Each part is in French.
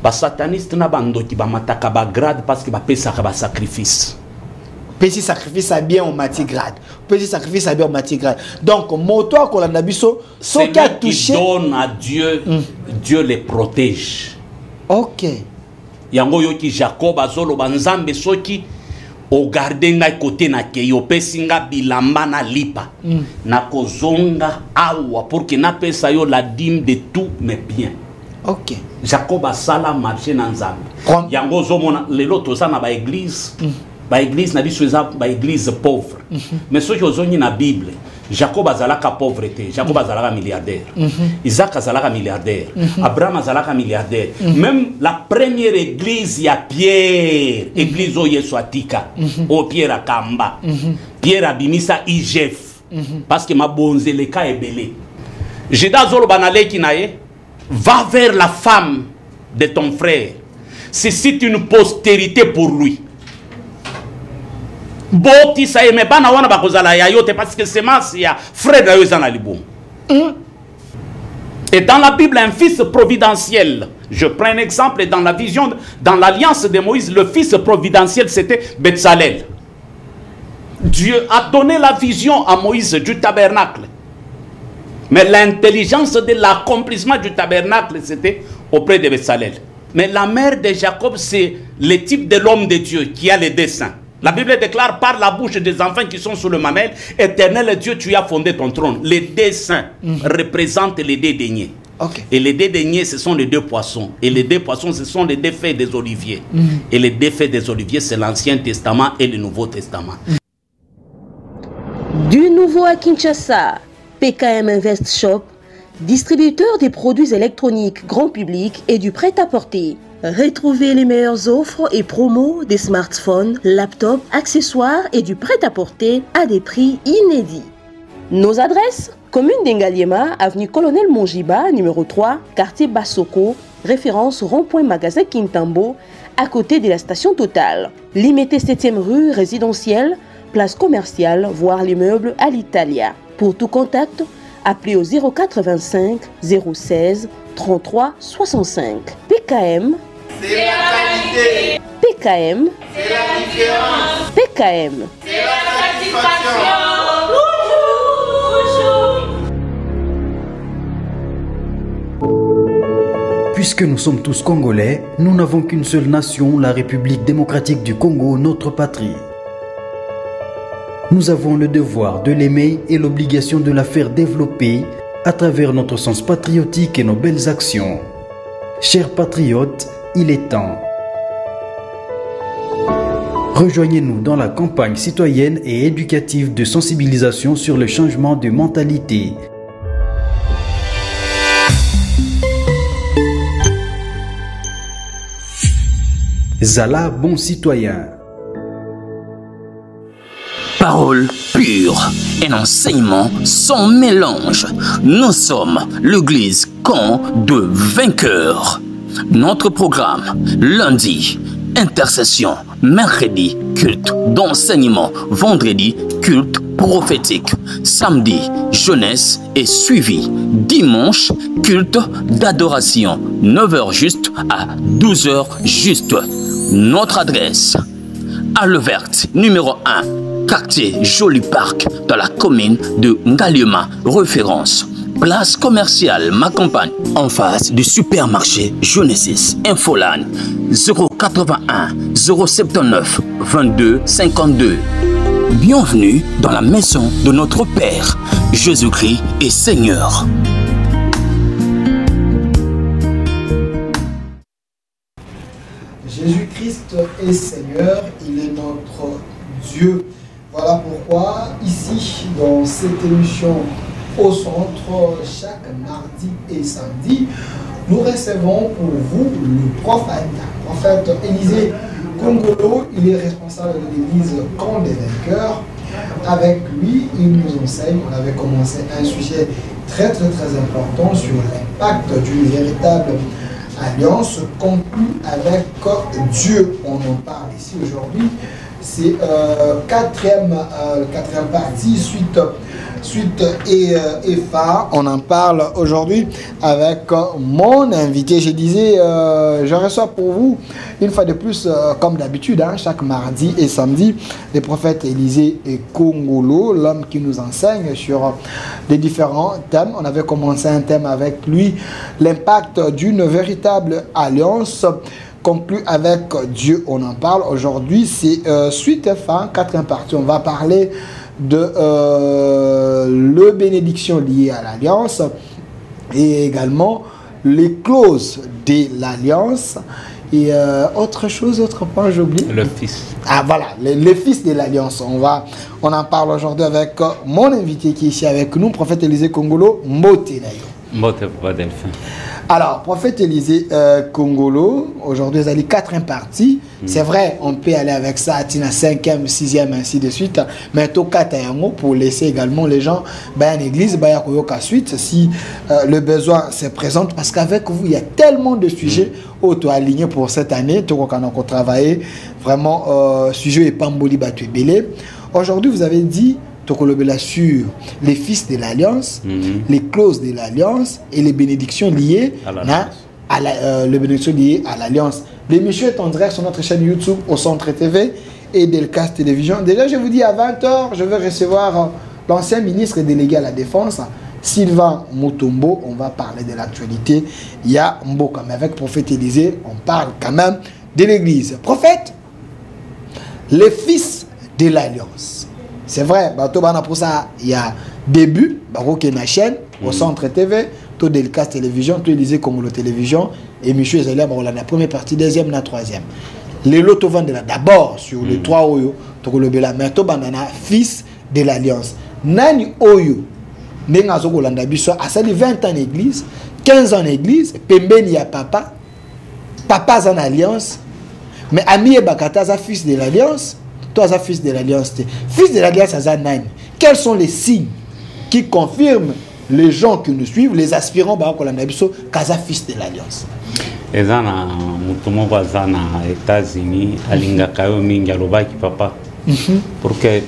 Ba sataniste na bandoki ba mataka ba grade parce que ba pesaka ba sacrifice. Petit sacrifice à bien au matigrade. Petit sacrifice à bien au matigrade. Donc, moto qu'on a biso, ce qui a touché. Donne à Dieu, Dieu les protège. Ok. Yango yoki Jacob azolo banzambe soki o garde ngai côté na ke yo pesinga bilamba na lipa. Na kozonga awa pour que na pesa yo la dîme de tous mes biens. Ok. Jacob a sala marché na nzambe. Yango zomona lelo toza na ba église. Ba église na biso eza ba église pauvre. Mais ceux qui ozongi na Bible, Jacob azalaka pauvreté, Jacob azalaka milliardaire. Isaac azalaka milliardaire. Abraham azalaka milliardaire. Même la première église ya Pierre, église o Yesu atika, o Pierre akamba. Pierre abimisa IGF parce que ma bonzeleka ebele. Jeda zolo banaleki naye, va vers la femme de ton frère. C'est une postérité pour lui. Boti sa yeme bana wana bakozala ya yote parce que semence ya frère na yo ezana libum. Et dans la Bible, un fils providentiel, je prends un exemple dans la vision, dans l'alliance de Moïse, le fils providentiel c'était Betsalel. Dieu a donné la vision à Moïse du tabernacle. Mais l'intelligence de l'accomplissement du tabernacle c'était auprès de Betsalel. Mais la mère de Jacob c'est le type de l'homme de Dieu qui a les desseins. La Bible déclare par la bouche des enfants qui sont sous le mamelle, éternel Dieu, tu as fondé ton trône. Les deux saints représentent les deux deniers. Okay. Et les deux deniers, ce sont les deux poissons. Et les deux poissons, ce sont les deux feuilles des oliviers. Et les deux feuilles des oliviers, c'est l'Ancien Testament et le Nouveau Testament. Du nouveau à Kinshasa, PKM Invest Shop, distributeur des produits électroniques grand public et du prêt-à-porter. Retrouvez les meilleures offres et promos des smartphones, laptops, accessoires et du prêt-à-porter à des prix inédits. Nos adresses: commune d'Engaliema, avenue Colonel Mongiba, numéro 3, quartier Bassoko, référence rond-point magasin Kintambo, à côté de la station Total. Limité 7e rue résidentielle, place commerciale, voire l'immeuble à l'Italia. Pour tout contact, appelez au 085 016 33 65. PKM, c'est la qualité. PKM, c'est la différence. PKM, c'est la satisfaction. Puisque nous sommes tous Congolais, nous n'avons qu'une seule nation, la République démocratique du Congo, notre patrie. Nous avons le devoir de l'aimer et l'obligation de la faire développer à travers notre sens patriotique et nos belles actions. Chers patriotes, il est temps. Rejoignez-nous dans la campagne citoyenne et éducative de sensibilisation sur le changement de mentalité. Zala bon citoyen. Parole pure, un enseignement sans mélange. Nous sommes l'église camp de vainqueurs. Notre programme, lundi, intercession, mercredi, culte d'enseignement, vendredi, culte prophétique, samedi, jeunesse et suivi, dimanche, culte d'adoration, 9h juste à 12h juste. Notre adresse, Halle Verte, numéro 1, quartier Joli Parc, dans la commune de Ngaliema, référence. Place commerciale Ma Campagne, en face du supermarché Genesis. Infoline 081 079 22 52. Bienvenue dans la maison de notre Père. Jésus-Christ est Seigneur. Jésus-Christ est Seigneur, il est notre Dieu. Voilà pourquoi ici, dans cette émission au centre, chaque mardi et samedi, nous recevons pour vous le prophète Élisée Kongolo. Il est responsable de l'église Camp des Vainqueurs. Avec lui, il nous enseigne. On avait commencé un sujet très important sur l'impact d'une véritable alliance conclue avec Dieu. On en parle ici aujourd'hui. C'est quatrième partie suite suite et fin. On en parle aujourd'hui avec mon invité. Je disais, je reçois pour vous une fois de plus, comme d'habitude, hein, chaque mardi et samedi, le prophète Élisée Kongolo, l'homme qui nous enseigne sur les différents thèmes. On avait commencé un thème avec lui, l'impact d'une véritable alliance conclue avec Dieu. On en parle aujourd'hui, c'est suite et fin, quatrième partie. On va parler de le bénédiction liée à l'alliance et également les clauses de l'alliance et autre chose, autre point, j'oublie. Le fils. Ah voilà, les fils de l'alliance. On en parle aujourd'hui avec mon invité qui est ici avec nous, prophète Élisée Kongolo Motenayo. Mote Papa Delphin. Alors, prophète Élisée Kongolo, aujourd'hui, vous allez quatrième partie. C'est vrai, on peut aller avec ça à la cinquième, sixième, ainsi de suite. Mais tout quatrième pour laisser également les gens en église, suite, si le besoin se présente. Parce qu'avec vous, il y a tellement de sujets auto-alignés pour cette année. Tout qu'on a travaillé, vraiment, sujet et pamboli battu belé. Aujourd'hui, vous avez dit sur les fils de l'alliance, les clauses de l'alliance et les bénédictions liées à l'alliance. L'émission est en direct sur notre chaîne YouTube au Centre TV et Delcas Télévision. Déjà, je vous dis à 20h, je vais recevoir l'ancien ministre délégué à la Défense, Sylvain Mutombo. On va parler de l'actualité. Il y a Mboka, mais avec prophète Élisée, on parle quand même de l'église. Prophète, les fils de l'alliance. C'est vrai, pour ça, il y a début, qui est la chaîne, au Centre TV, tout Delcas Télévision, tout Élisée Kongolo Télévision, et M. Zélia, la première partie, deuxième, la troisième. Les lotos vendent d'abord sur les trois Oyo, mais tout banana, fils de l'alliance. Nani Oyo, Nengazo Golanda Biso, a sali 20 ans en église, 15 ans en église, Pembeni a papa en alliance, mais Ami et Bakata, fils de l'alliance. Toi, fils de l'alliance. Fils de l'alliance, quels sont les signes qui confirment les gens qui nous suivent, les aspirants, Kaza fils de l'alliance? Ezana mutumo wazana États-Unis alinga kayo mingi alobaki papa pour que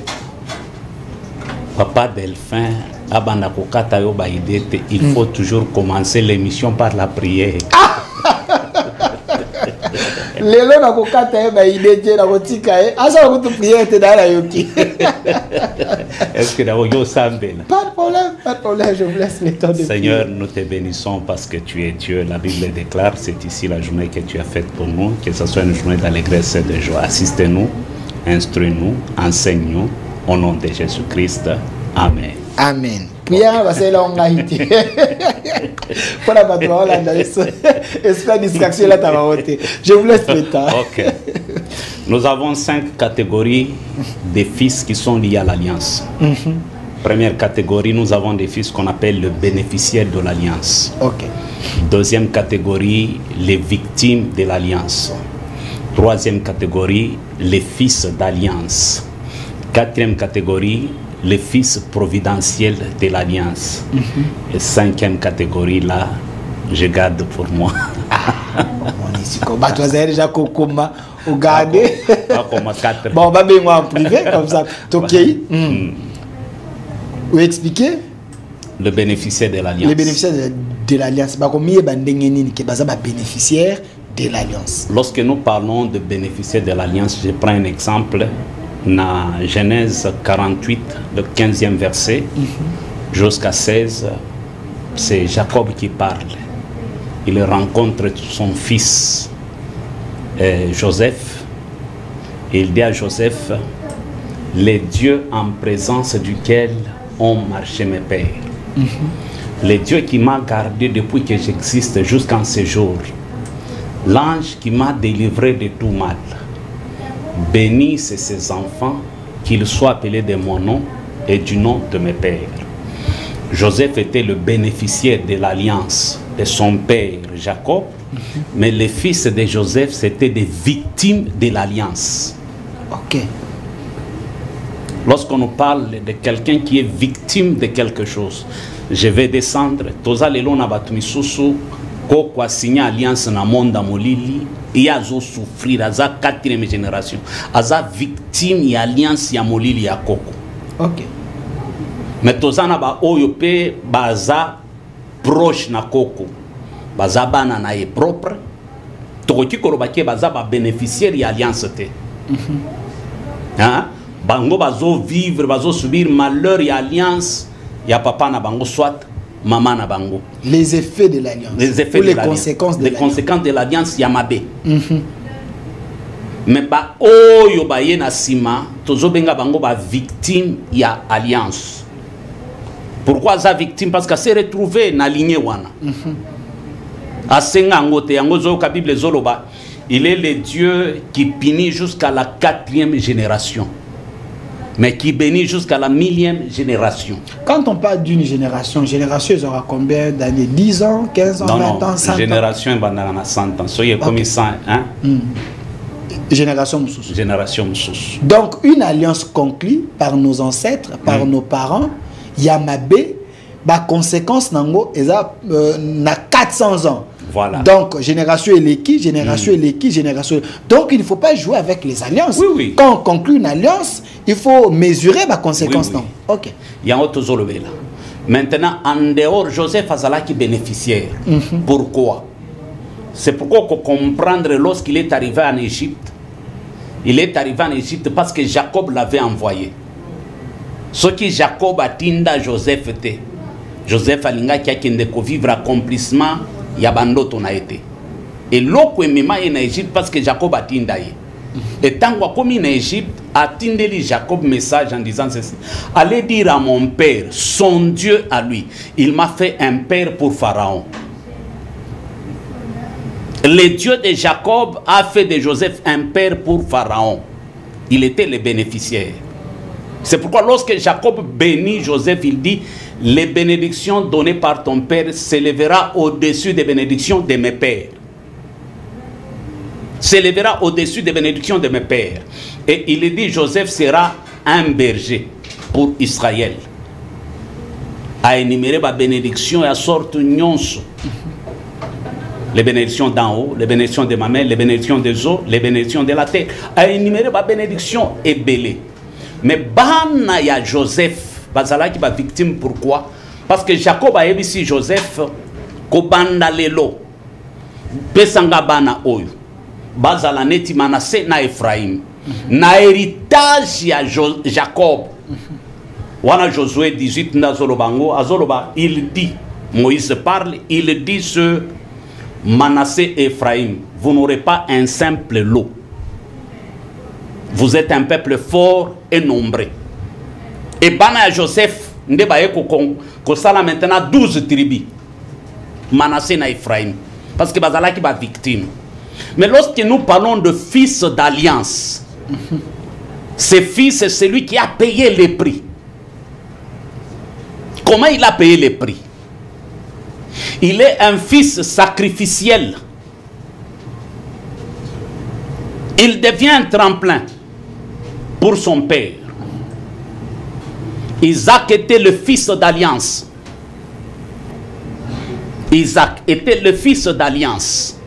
Papa Delphin abanda kokata yo ba idée, il faut toujours commencer l'émission par la prière. Lelo na kokata ba idée na kotika asa ko prière te dala yoki. Est-ce que d'abord yo sambela? Pas de problème, je vous laisse le temps de Seigneur, prier. nous te bénissons parce que tu es Dieu. La Bible déclare, c'est ici la journée que tu as faite pour nous, que ce soit une journée d'allégresse et de joie. Assistez-nous, instruis-nous, enseigne-nous, au nom de Jésus-Christ. Amen. Amen. Prière va ser longue haïti. Pour la patrouille là, espère distraction là, je vous laisse le temps. Ok. Nous avons 5 catégories de fils qui sont liés à l'alliance. Première catégorie, nous avons des fils qu'on appelle le bénéficiaire de l'alliance. Ok. Deuxième catégorie, les victimes de l'alliance. Troisième catégorie, les fils d'alliance. Quatrième catégorie, les fils providentiels de l'alliance. Et cinquième catégorie, là, je garde pour moi. Tu as déjà comment regarder. Bon, on va bien en privé, comme ça. Ok. Vous expliquez? Le bénéficiaire de l'alliance. Le bénéficiaire de l'alliance. Bénéficiaire de l'alliance. Lorsque nous parlons de bénéficiaire de l'alliance, je prends un exemple. Dans Genèse 48, le 15e verset, jusqu'à 16, c'est Jacob qui parle. Il rencontre son fils Joseph. Et il dit à Joseph, les dieux en présence duquel ont marché mes pères. Le Dieu qui m'a gardé depuis que j'existe jusqu'en ce jour. L'ange qui m'a délivré de tout mal. Bénisse ses enfants, qu'ils soient appelés de mon nom et du nom de mes pères. Joseph était le bénéficiaire de l'alliance de son père Jacob, mais les fils de Joseph, c'était des victimes de l'alliance. Ok. Lorsqu'on nous parle de quelqu'un qui est victime de quelque chose, je vais descendre. Toza lelo na batumisusu ko kwa signer alliance na monde molili. Et a souffrir, aza 4e génération, aza victime et alliance ya molili ya koko. Ok. Mais tozana ba oyo pe baza proche na koko. Baza bana na ye propre. Tokoki koloba ke baza ba bénéficiaire ya alliance te. Hein? Bango bazo vivre, bazo subir malheur et alliance. Ya papa na bango soit maman na bango. Les effets de l'alliance. Les effets ou de les l'alliance. conséquences de les l'alliance. conséquences de l'alliance Yamabe. Mais ba oyo ba ye na sima, tozo benga bango ba victime ya alliance. Pourquoi ça victime? Parce qu'elle s'est retrouvée na lignée wana. Asenga ngote yango zo ka Bible zoloba. Il est le Dieu qui punit jusqu'à la 4e génération, mais qui bénit jusqu'à la 1000e génération. Quand on parle d'une génération, ils aura combien d'années? 10 ans, 15 ans, 20 ans, 100 ans? Génération est 100 ans. Soyez comme 100, hein? Génération Moussous. Génération Moussous. Donc, une alliance conclue par nos ancêtres, par nos parents, Yamabe, la conséquence nango, na 400 ans. Voilà. Donc, génération Eleki, génération Eleki, génération. Donc, il ne faut pas jouer avec les alliances. Oui, oui. Quand on conclut une alliance, il faut mesurer la conséquence. Oui, oui. Non. Ok. Il y a autre chose là. Maintenant, en dehors, Joseph Azala qui bénéficiaire. Pourquoi? C'est pourquoi qu'on comprendre lorsqu'il est arrivé en Égypte. Il est arrivé en Égypte parce que Jacob l'avait envoyé. Ce qui Jacob a tinda Joseph était. Joseph Alinga qui a de vivre accomplissement. Yabando ton a été. Et l'autre est même en Égypte parce que Jacob a tindaye. Et tant que comme en Égypte, a tindeli Jacob message en disant ceci. Allez dire à mon père, son Dieu à lui, il m'a fait un père pour Pharaon. Le Dieu de Jacob a fait de Joseph un père pour Pharaon. Il était le bénéficiaire. C'est pourquoi lorsque Jacob bénit Joseph, il dit, les bénédictions données par ton père s'élèvera au-dessus des bénédictions de mes pères. S'élèvera au-dessus des bénédictions de mes pères. Et il dit, Joseph sera un berger pour Israël. A énumérer ma bénédiction et à sorte nyonso. Les bénédictions d'en haut, les bénédictions de ma mère, les bénédictions des eaux, les bénédictions de la terre. A énumérer ma bénédiction et belé. Mais bana ya Joseph, bazala qui va victime, pourquoi? Parce que Jacob a émis Joseph, ko banda lelo, pesanga bana oyo, bazala neti Manassé na Ephraim, na héritage ya Jacob. Wana Josué 18 na Zolobango, Azoloba, il dit, Moïse parle, il dit ce Manassé et Ephraim, vous n'aurez pas un simple lot. Vous êtes un peuple fort et nombreux. Et Bana Joseph, ko sala maintenant 12 tribus. Manassé na Ephraim. Parce que Bazala qui va victime. Mais lorsque nous parlons de fils d'alliance, ce fils, c'est celui qui a payé les prix. Comment il a payé les prix? Il est un fils sacrificiel. Il devient un tremplin pour son père. Isaac était le fils d'alliance. Isaac était le fils d'alliance.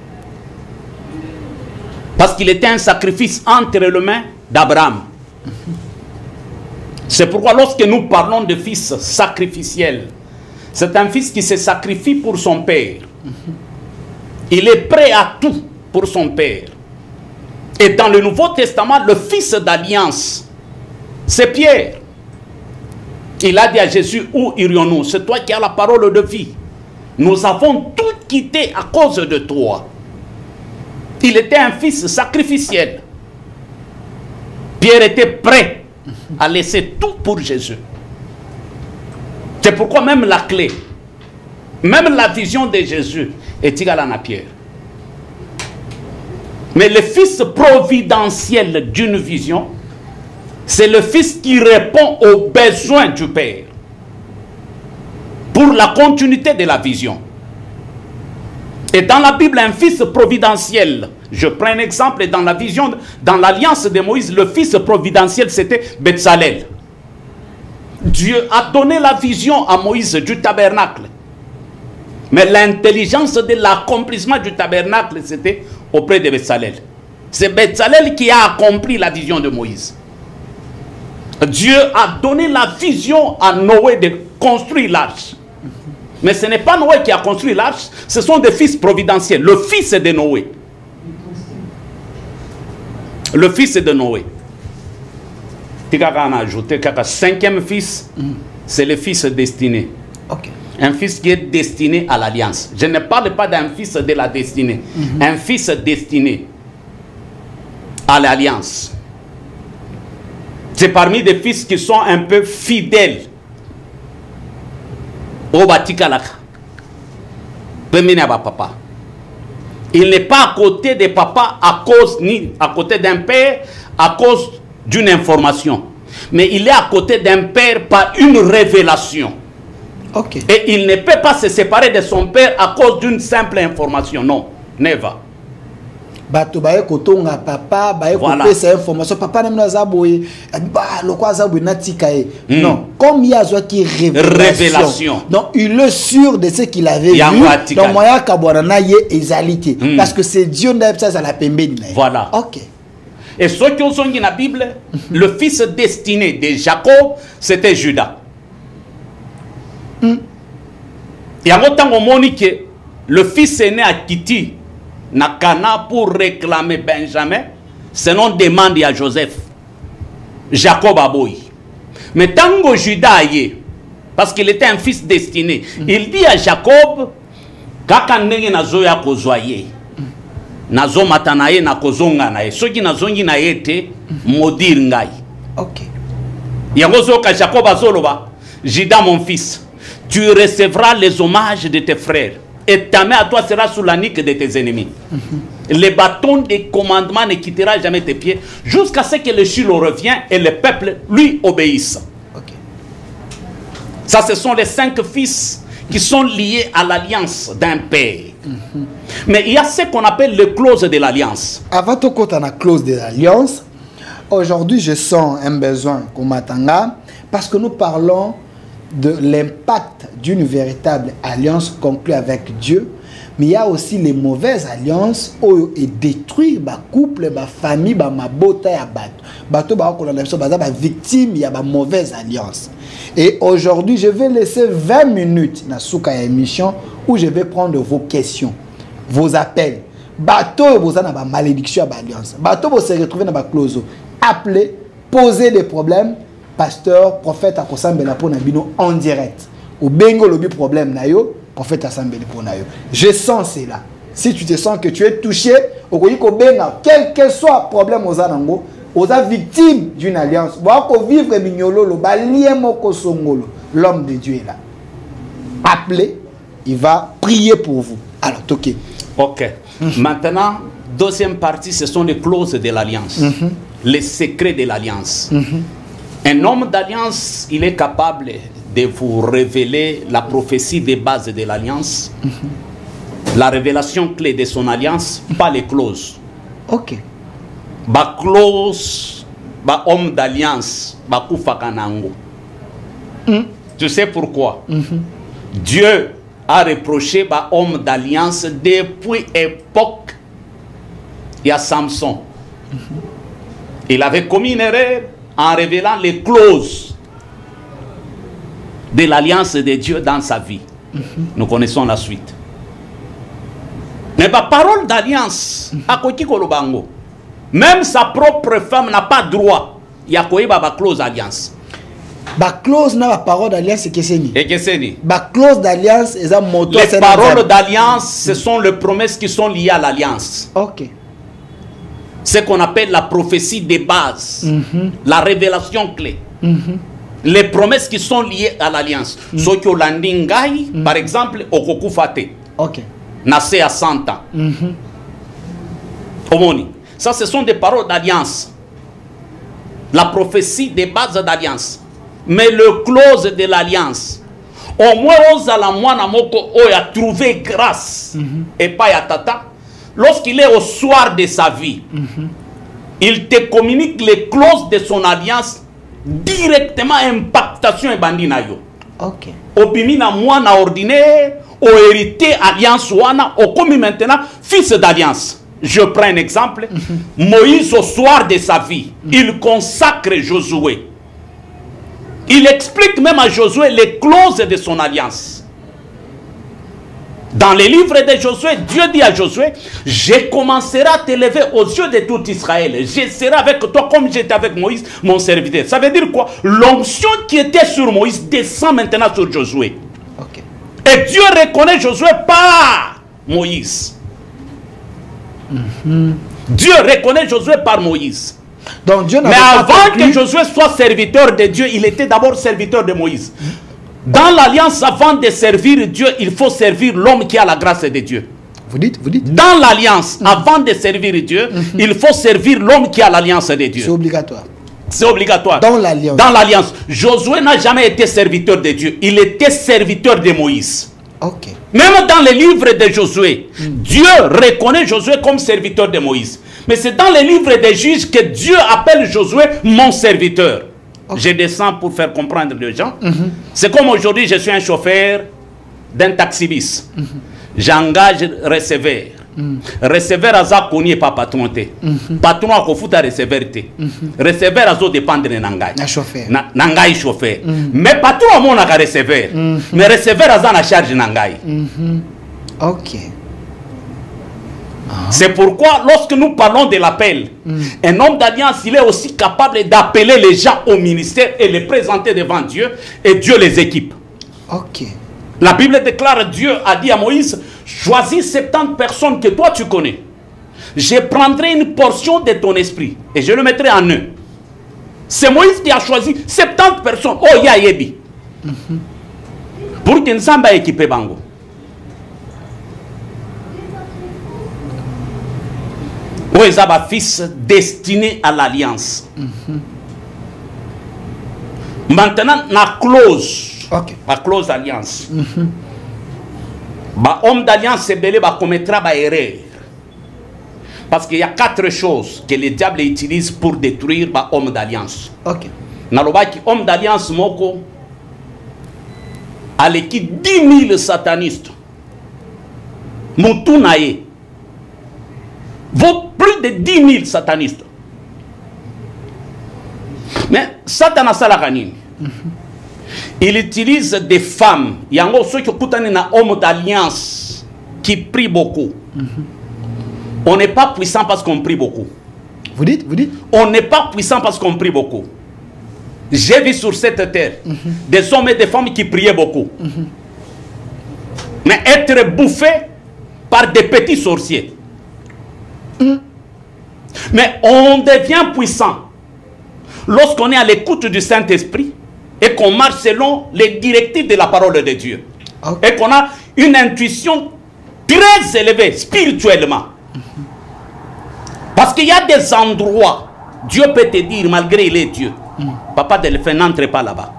Parce qu'il était un sacrifice entre les mains d'Abraham. C'est pourquoi lorsque nous parlons de fils sacrificiel, c'est un fils qui se sacrifie pour son père. Il est prêt à tout pour son père. Et dans le Nouveau Testament, le fils d'alliance, c'est Pierre. Il a dit à Jésus, où irions-nous? C'est toi qui as la parole de vie. Nous avons tout quitté à cause de toi. Il était un fils sacrificiel. Pierre était prêt à laisser tout pour Jésus. C'est pourquoi même la clé, même la vision de Jésus est égale à Pierre. Mais le fils providentiel d'une vision, c'est le fils qui répond aux besoins du Père pour la continuité de la vision. Et dans la Bible, un fils providentiel, je prends un exemple, dans la vision, dans l'alliance de Moïse, le fils providentiel, c'était Betsalel. Dieu a donné la vision à Moïse du tabernacle. Mais l'intelligence de l'accomplissement du tabernacle, c'était auprès de Betsalel. C'est Betsalel qui a accompli la vision de Moïse. Dieu a donné la vision à Noé de construire l'arche. Mais ce n'est pas Noé qui a construit l'arche, ce sont des fils providentiels. Le fils de Noé. Le fils de Noé. Tu as ajouté qu'un cinquième fils, c'est le fils destiné. Ok. Un fils qui est destiné à l'alliance. Je ne parle pas d'un fils de la destinée. Un fils destiné à l'alliance. C'est parmi des fils qui sont un peu fidèles au Batikalaka. Papa. Il n'est pas à côté de papa à cause, ni à côté d'un père à cause d'une information. Mais il est à côté d'un père par une révélation. Ok. Et il ne peut pas se séparer de son père à cause d'une simple information. Non, never. Bato baye kotonga papa baye Voilà. kope cette information papa na mna zaboye ba lokwa zaboye natikae. Non, comme il y a zo qui révélation. Donc il est sûr de ce qu'il avait vu. Donc moya kabwana na ye ezalité parce que c'est Dieu n'aime ça la pembeni. Voilà. OK. Et ceux qui ont dans la Bible, le fils destiné de Jacob, c'était Judas. Et en autant au Monique, le fils aîné a quitté Nakana pour réclamer Benjamin, sinon demande à Joseph. Jacob a boy. Mais tant que Judas y est, parce qu'il était un fils destiné, il dit à Jacob, Kakandenge nazoya kozwaye. Nazo matanaye na kozonga nae. Soki nazongi na yete, modir ngai. OK. Yangozo ka Jacob azoloba, Judas mon fils, tu recevras les hommages de tes frères et ta main à toi sera sous la nuque de tes ennemis. Le bâton des commandements ne quittera jamais tes pieds jusqu'à ce que le Shiloh revienne et le peuple lui obéisse. OK. Ça, ce sont les 5 fils qui sont liés à l'alliance d'un père. Mais il y a ce qu'on appelle les clauses de l'alliance. Avant de côté la clause de l'alliance, aujourd'hui je sens un besoin qu'on m'attendra parce que nous parlons de l'impact d'une véritable alliance conclue avec Dieu, mais il y a aussi les mauvaises alliances qui détruisent les couples, les familles, les mabota et bateau les victimes, il y a des mauvaises alliances. Et aujourd'hui, je vais laisser 20 minutes dans la émission où je vais prendre vos questions, vos appels. Bateau, vous avez une malédiction à l'alliance. Bateau, vous se retrouvez dans la clause. Appelez, posez des problèmes. Pasteur, prophète, à Kosambela pour Nabino en direct. Au bengo lobi problème na yo, prophète à Sambeli pour na yo. Je sens cela. Si tu te sens que tu es touché, au benga, quel que soit le problème aux anango, aux victimes d'une alliance. Bon, vivre mignolo, lo balien ko songolo. L'homme de Dieu est là. Appelez, il va prier pour vous. Alors, ok. Ok. Maintenant, deuxième partie, ce sont les clauses de l'alliance. Les secrets de l'alliance. Un homme d'alliance, il est capable de vous révéler la prophétie des bases de l'alliance, la révélation clé de son alliance, pas les clauses. Ok. Ba clause, ba homme d'alliance, ba kufakanango. Tu sais pourquoi? Dieu a reproché ba homme d'alliance depuis l'époque. Il y a Samson. Il avait commis une erreur en révélant les clauses de l'alliance de Dieu dans sa vie. Nous connaissons la suite. Mais la parole d'alliance, même sa propre femme n'a pas droit. Il y a une clause d'alliance. La clause n'a pas parole d'alliance, c'est que c'est ni. Et que c'est ni. La clause d'alliance, c'est un mot. Les paroles d'alliance, ce sont les promesses qui sont liées à l'alliance. Ok. Ce qu'on appelle la prophétie des bases, la révélation clé. Les promesses qui sont liées à l'alliance. Ce qui landingai, par exemple, au kokufate. Ok. Nassé à 100 ans. Omoni. Ça, ce sont des paroles d'alliance. La prophétie des bases d'alliance. Mais le clause de l'alliance. Au moins, on a trouvé grâce. Et pas à tata. Lorsqu'il est au soir de sa vie, il te communique les clauses de son alliance directement impactation et bandinayo. Ok. Obimina moi na ordinaire, au hérité alliance wana, au commis maintenant fils d'alliance. Je prends un exemple. Moïse au soir de sa vie, il consacre Josué Il explique même à Josué les clauses de son alliance. Dans les livres de Josué, Dieu dit à Josué, je commencerai à t'élever aux yeux de tout Israël. Je serai avec toi comme j'étais avec Moïse, mon serviteur. Ça veut dire quoi? L'onction qui était sur Moïse descend maintenant sur Josué. Ok. Et Dieu reconnaît Josué par Moïse. Dieu reconnaît Josué par Moïse. Donc Dieu Mais avant que Josué soit serviteur de Dieu, il était d'abord serviteur de Moïse. Dans l'alliance, avant de servir Dieu, il faut servir l'homme qui a la grâce de Dieu. Vous dites. Dans l'alliance, avant de servir Dieu, il faut servir l'homme qui a l'alliance de Dieu. C'est obligatoire. C'est obligatoire. Dans l'alliance. Dans l'alliance. Josué n'a jamais été serviteur de Dieu. Il était serviteur de Moïse. Ok. Même dans les livres de Josué, Dieu reconnaît Josué comme serviteur de Moïse. Mais c'est dans les livres des juges que Dieu appelle Josué mon serviteur. Okay. Je descends pour faire comprendre les gens. C'est comme aujourd'hui, je suis un chauffeur d'un taxi-bis. J'engage receveur. Receveur a zakouni pas patron te. Patron a kofuta receveur te. Receveur a zo dépendre de nangai. Na chauffeur. Nangai chauffeur. Mais patron a mon aga receveur. Mais receveur a za na charge nangai. Ok. C'est pourquoi lorsque nous parlons de l'appel, un homme d'alliance, il est aussi capable d'appeler les gens au ministère et les présenter devant Dieu, et Dieu les équipe. Ok. La Bible déclare, Dieu a dit à Moïse, choisis 70 personnes que toi tu connais. Je prendrai une portion de ton esprit et je le mettrai en eux. C'est Moïse qui a choisi 70 personnes. Oh, ya yebi. Pour qu'il s'en équipe bango. Oezaba fils destiné à l'alliance. Maintenant, la clause. Ok. La clause d'alliance. Bah, homme d'alliance, c'est belé, bah, commettra bah, erreur. Parce qu'il y a 4 choses que le diable utilise pour détruire bah, homme d'alliance. Ok. Nalobaki, homme d'alliance, moko, à l'équipe 10 000 satanistes. Moutunaye. Vaut plus de 10 000 satanistes. Mais Satan a ça. Il utilise des femmes. Il y a ceux qui ont un homme d'alliance qui prie beaucoup. On n'est pas puissant parce qu'on prie beaucoup. Vous dites? On n'est pas puissant parce qu'on prie beaucoup. J'ai vu sur cette terre des hommes et des femmes qui priaient beaucoup. Mais être bouffé par des petits sorciers. Mais on devient puissant lorsqu'on est à l'écoute du Saint-Esprit et qu'on marche selon les directives de la parole de Dieu. Et qu'on a une intuition très élevée spirituellement. Parce qu'il y a des endroits, Dieu peut te dire, malgré il est Dieu, papa Delphin, n'entre pas là-bas.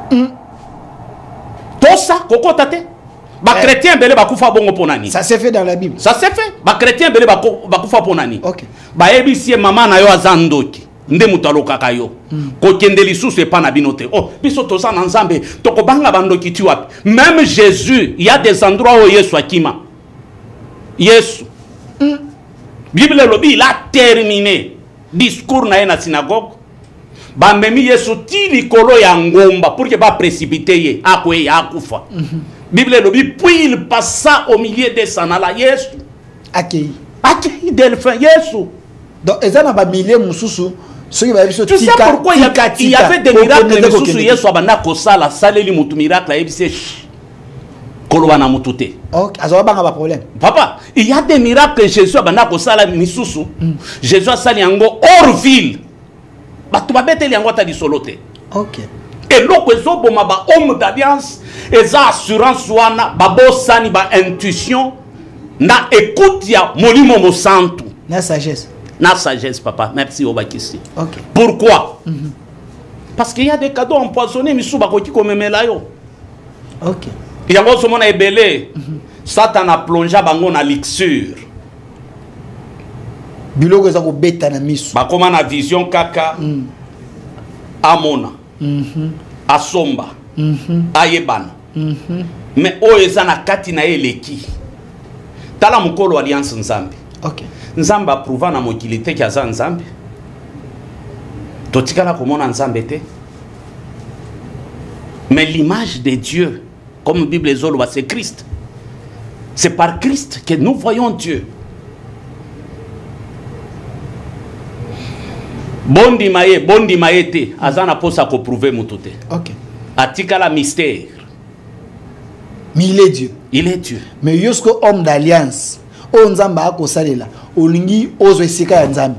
Tout ça, Koko Tate. Chrétien belé bakufa bongo ponani. Ça s'est fait dans la Bible. Ça s'est fait. Chrétien belé bakufa ponani. Ok. Ba ebisie mama na yo azandoki. Nde mutaloka kayo. Ko kendeli sous pas na binote. Oh, biso to sa na nzambe to ko banga bandoki ti wapi. Même Jésus, il y a des endroits où Yesu akima. Yesu. Bible lobi il a terminé discours na na synagogue. Ba memi Yesu ti likolo ya ngomba pour que ba précipiter ye akwe ya akufa. Bible lobi puis il passa au milieu des sanala Yesu. Accueilli Delphin Yesu. Donc ezana ba milliers mususu. Tu sais pourquoi il y avait des miracles mususu Yesu abana ko sala saleli mutu miracle ebise kolwana mutute. OK, azo banga ba problème. Papa, il y a des miracles Jésus abana ko sala misusu. Jésus a sali yango hors ville. Batu babeteli yango ta disolote. OK. Et l'autre ezoboma ba homme d'alliance eza assurance wana babosani ba intuition na écoute ya molimo mo santu na sagesse. Na sagesse, papa. Merci Obakisi. OK. Pourquoi? Parce qu'il y a des cadeaux empoisonnés misuba koki komemela yo. OK. Il y a aussi mon ebelé. Satan a plongé bango na lixure. Biloko za ko beta na misu. Ba koma na vision kaka. Amona. Asomba. Ayebana. Mais oeza na kati na eleki. Tala mukolo alliance nzambe. OK. Nzambe approuva na mokilité ki aza nzambe. Totikala komona nzambe te. Mais l'image de Dieu, comme la Bible Zoloba, c'est Christ. C'est par Christ que nous voyons Dieu. Bondi maete, azana posa ko prouver mutute. Ok. Atika la mystère. Mais il est Dieu. Il est Dieu. Mais yosko homme d'alliance. O nzamba ako salela. Olingi ozo esika ya nzambe.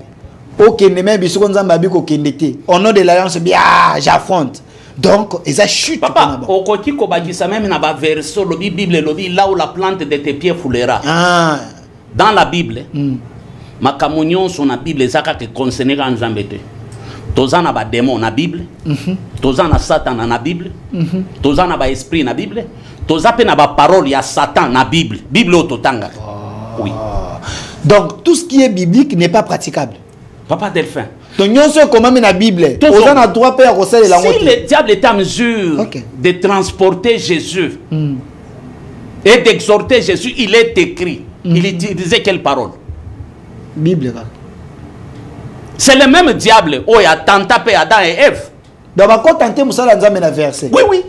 O kende même biso nzamba biko kende te. Au nom de l'alliance bien j'affronte. Donc eza chute. Papa, okoti ko bakisa même na ba verso lo Bible lobi là où la plante de tes pieds foulera. Ah. Dans la Bible. Makamunion son na Bible zaka ke concernera nzambe te. Tozana ba démon na Bible. Tozana Satan na Bible. Tozana ba esprit na Bible. Tozape na ba parole ya Satan na Bible. Bible ototanga. Oui. Donc tout ce qui est biblique n'est pas praticable. Papa Delphin. Donc nous sommes comment dans la Bible. Tozana droit père au sel de la Si le diable est en mesure de transporter Jésus et d'exhorter Jésus, il est écrit. Il disait quelle parole? Bible. C'est le même diable. Oh, il y a tenté Adam et Ève. Donc, quand tenter Moussa dans un verset. Oui, oui.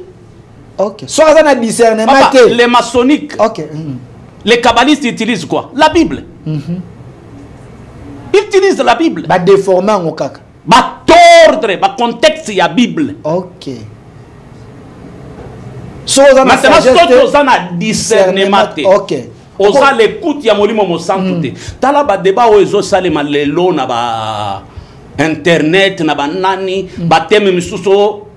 Ok. Soit dans un discernement. Papa, les maçonniques, ok. Les kabbalistes utilisent quoi? La Bible. Ils utilisent la Bible. Bah déformer en okaka. Bah tordre, bah contexte il y a Bible. Ok. Maintenant, soit on a discernement. Ok. Oza l'écoute ya molimo mo santute. Tala ba débat o ezo salema lelo na ba internet na ba nani ba thème misuso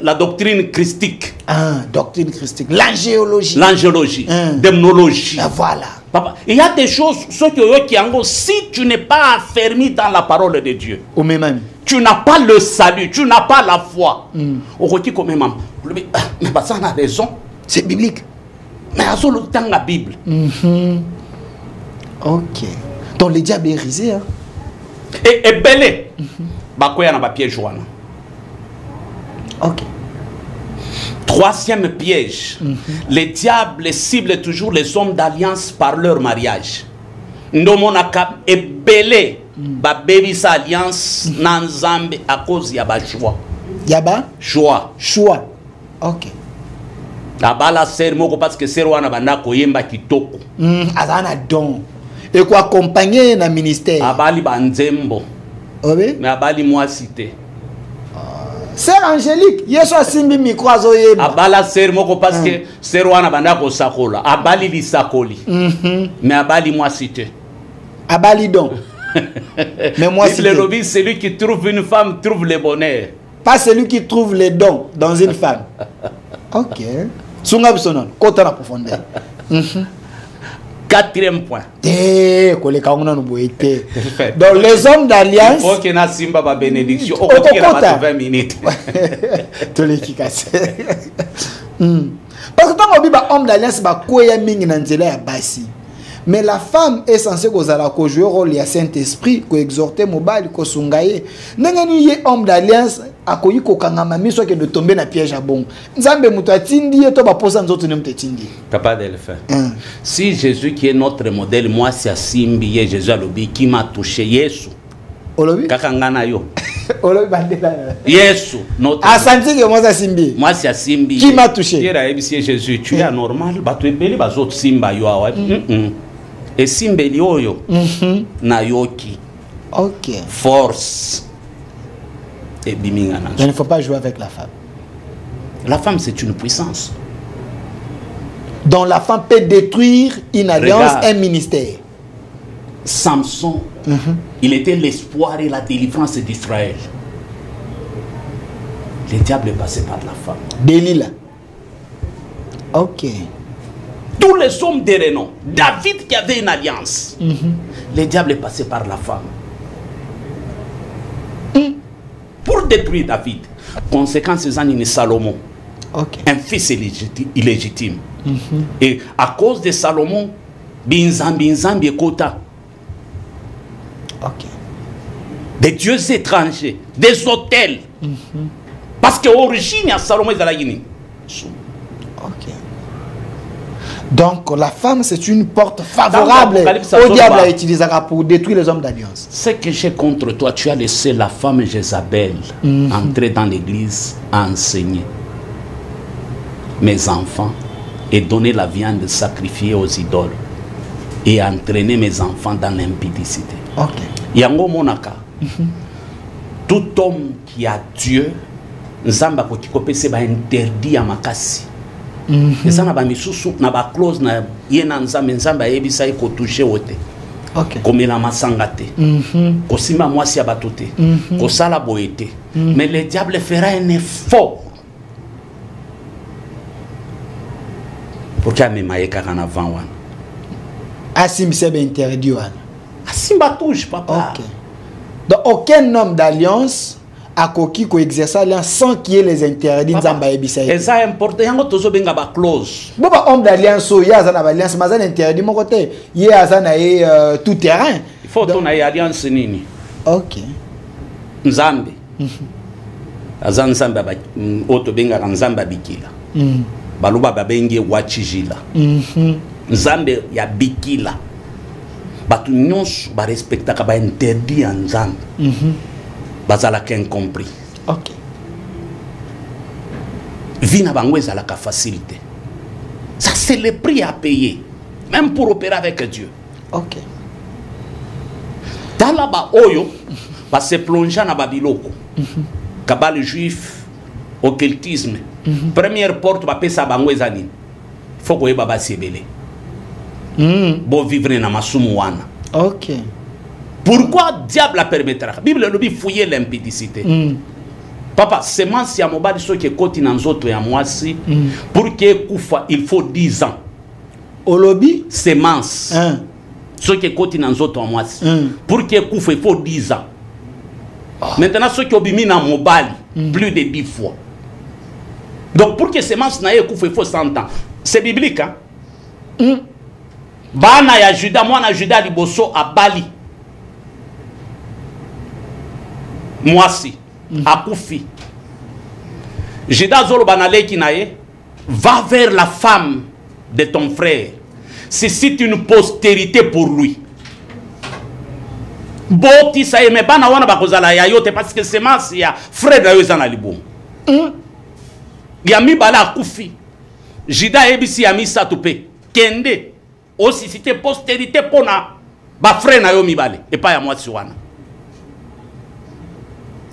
la doctrine christique. Ah, doctrine christique, l'angéologie. L'angéologie, démonologie. Ah, voilà. Papa, il y a des choses qui en gros, si tu n'es pas affermi dans la parole de Dieu. Au même. Tu n'as pas le salut, tu n'as pas la foi. Au côté comme même mais ça a raison, c'est biblique. Mais à ce temps la Bible. Ok. Donc le diable est risé. Hein? Et belé. Bakoya na ba piège joana. Ok. Troisième piège. Le diable cible toujours les hommes d'alliance par leur mariage. Ndomonaka et belé. Ba baby sa alliance nanzambe à cause ya ba choix. Yaba? Choix. Choix. Ok. Abala sermoko parce que serwana banda koyemba kitoko. Azana don. Et quoi accompagner na ministère. Abali banzembo. Oui. Mais abali moi cité. Sœur Angélique, yeso asimbi micro azoyeba. Abala sermoko parce que serwana banda ko sakola. Abali li sakoli. Mais abali moi cité. Abali don. Mais moi cité. Le lobby, celui qui trouve une femme trouve le bonheur. Pas celui qui trouve les dons dans une femme. Ok. Sunga bisonon, kota na profondeur. Quatrième point. Donc les hommes d'alliance. Il faut qu'il y ait une simba ba bénédiction. Au côté de 20 minutes. Tous les qui cassent. Parce que quand on dit homme d'alliance, bah quoi y a mingi nanzela ya basi. Mais la femme est censée jouer le rôle du Saint-Esprit, ko exhorter mobile, ko sungaye. N'engani ye homme d'alliance, akoyi ko kangama mi soit que de tomber na piège à bon. Nzambe muto atindi et to ba posa nzoto ne mutindi. Papa Delphin. Si Jésus qui est notre modèle, moi c'est Simbi, Jésus a lobi qui m'a touché Yesu. Olobi? Kakangana yo. Olobi bandela. Yesu, notre. A senti que moi c'est Simbi. Moi c'est Simbi. Qui m'a touché? Qui a ébissé Jésus, tu es anormal, ba tu es belé ba autres Simba yo awa. Et Simbeli oyo na yoki. Ok. Force. Et bimingana. Il ne faut pas jouer avec la femme. La femme c'est une puissance. Donc la femme peut détruire une alliance, un ministère. Samson, il était l'espoir et la délivrance d'Israël. Le diable est passé par la femme. Delilah. Ok. Tous les hommes de renom, David qui avait une alliance, le diable est passé par la femme. Pour détruire David. Conséquence, c'est un Salomon. Un fils illégitime. Et à cause de Salomon, Binzambi Kota. Des dieux étrangers, des hôtels. Parce que l'origine, Salomon est à la Guinée. Donc la femme c'est une porte favorable au diable à utiliser pour détruire les hommes d'alliance. Ce que j'ai contre toi, tu as laissé la femme Jézabel entrer dans l'église à enseigner. mes enfants et donner la viande sacrifiée aux idoles et entraîner mes enfants dans l'impudicité. Ok. Yango monaka. Tout homme qui a Dieu, Nzamba kokikopese ba interdit à makasi. Et ça na ba misusu na ba clause na yena Nzamba yebisa ko toucher wote. Ok. Komela masanga te. Kosima mwasi ya bato te. Kosala boye te. Mais le diable fera un effort pour qu'il amemaye kaka na vent wana. Asim c'est interdit wana. Asimba touche papa. Ok. Donc aucun homme d'alliance a koki ko exercer l'alliance sans qu'il y ait les interdits Nzamba yebisa. Et ça important yango tozo benga ba clause. Bon ba homme d'alliance so ya zana ba alliance mazana interdit mon côté. Ye azana tout terrain. Il faut ton alliance nini. Ok. Nzambe. Azan Nzamba ba oto benga Nzamba bikila. Baluba babenge wachijila. Nzambe ya bikila. Batu nyonso ba respectaka ba interdit en Nzambe. Bazala incompris. Ok. Vina bango ezalaka facilité. Ça c'est le prix à payer. Même pour opérer avec Dieu. Ok. Dans la ba oyo, ba se plonger na babiloko. Kabale juif, occultisme. Première porte ba pesa bango ezanini. Faut ko yeba ba sebele. Bon vivre na masumu wana. Ok. Pourquoi diable la permettra? La Bible nous dit fouiller l'impudicité. Papa, semence ya mobali so ke koti na nzoto ya mwasi pour que kufa il faut 10 ans. Olobi semence. So ke koti na nzoto ya mwasi pour que kufa il faut 10 ans. Maintenant so ke obimi na mobali plus de 10 fois. Donc pour que semence na ye kufa il faut 100 ans. C'est biblique hein? Bana ya Juda mwana Juda liboso abali. Mwasi akufi. Juda zolo banaleki na ye, va vers la femme de ton frère. Suscite une postérité pour lui. Boti sa ye me bana wana bakozala ya yote parce que semence ya frère na yo ezana libomo. Ya mibala akufi. Juda ebisi ya misato pe kende o suscite postérité pona ba frère na yo mibale et pas ya mwasi wana.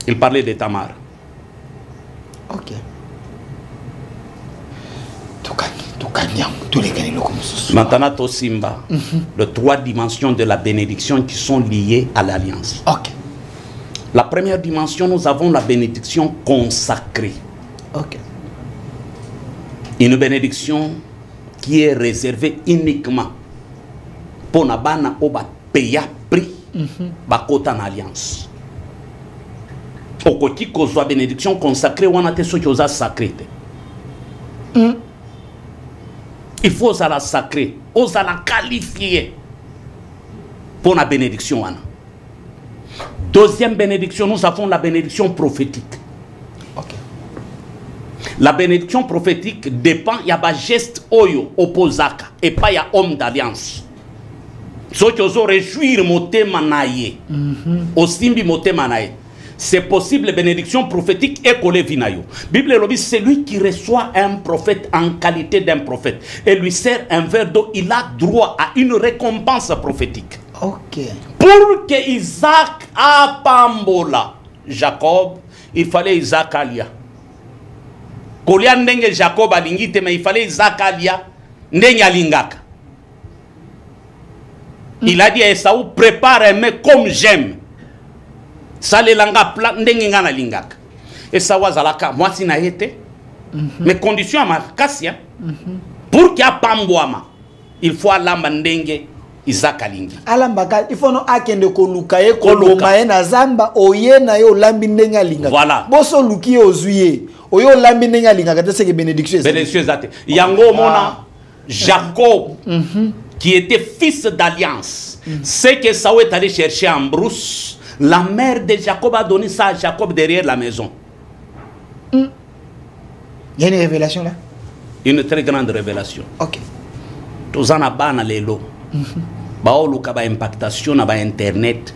Il parlait de Tamar. Ok. Maintenant, Tosimba, les 3 dimensions de la bénédiction qui sont liées à l'alliance. Ok. La première dimension, nous avons la bénédiction consacrée. Ok. Une bénédiction qui est réservée uniquement pour Nabana Oba Peya Pri Bakota en alliance. Okoti kozwa bénédiction consacrée wana te soki oza sacré te. Il faut oza la sacré, oza la qualifier pour la bénédiction wana. Deuxième bénédiction, nous avons la bénédiction prophétique. Okay. La bénédiction prophétique dépend, il y a un geste oyo opposaka et pas il y a homme d'alliance. Soki ozo réjouir motema naye, osimbi motema naye. C'est possible, bénédiction prophétique et collé vinayo. Bible lobby, c'est lui qui reçoit un prophète en qualité d'un prophète et lui sert un verre d'eau, il a droit à une récompense prophétique. Ok. Pour que Isaac a pambola Jacob, il fallait Isaac alia. Kolia ndenge Jacob alingite, mais il fallait Isaac alia ndenge alingaka. Il a dit à Esaou, prépare un mec comme j'aime. Sale langa plat ndenge ngana lingaka. Et ça wazalaka mwasi na yete. Mais condition à makasi pour qu'il y a pamboama, il faut alamba ndenge Isaac alingi. Alambaka il faut no akende ko lukaye ko lomaye na zamba oye na yo lambi ndenge alinga. Voilà. Boso luki ozuye. Oyo lambi ndenge alinga kata seke bénédiction. Bénédiction zate. Yango mona Jacob qui était fils d'alliance. C'est que Saou est allé chercher en brousse. La mère de Jacob a donné ça à Jacob derrière la maison. Il y a une révélation là. Une très grande révélation. Ok. Tous en abana lelo. Baoluka ba impactation na ba internet.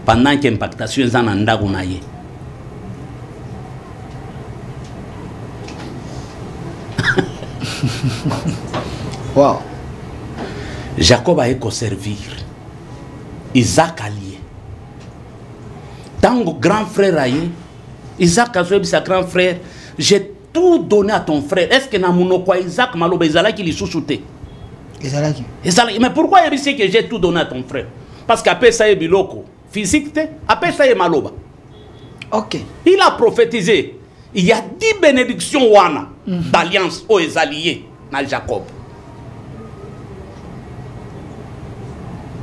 Pendant que impactation en andagu na ye. Wow. Jacob a été servir. Isaac allié. Tant que grand frère aïe, Isaac a dit sa grand frère, j'ai tout donné à ton frère. Est-ce que namuno quoi Isaac malo bezala qui lui sous-souté? Mais pourquoi il dit que j'ai tout donné à ton frère? Parce qu'après ça est biloko. Physique, après ça est maloba. Ok. Il a prophétisé. Il y a 10 bénédictions wana d'alliance aux alliés dans Jacob.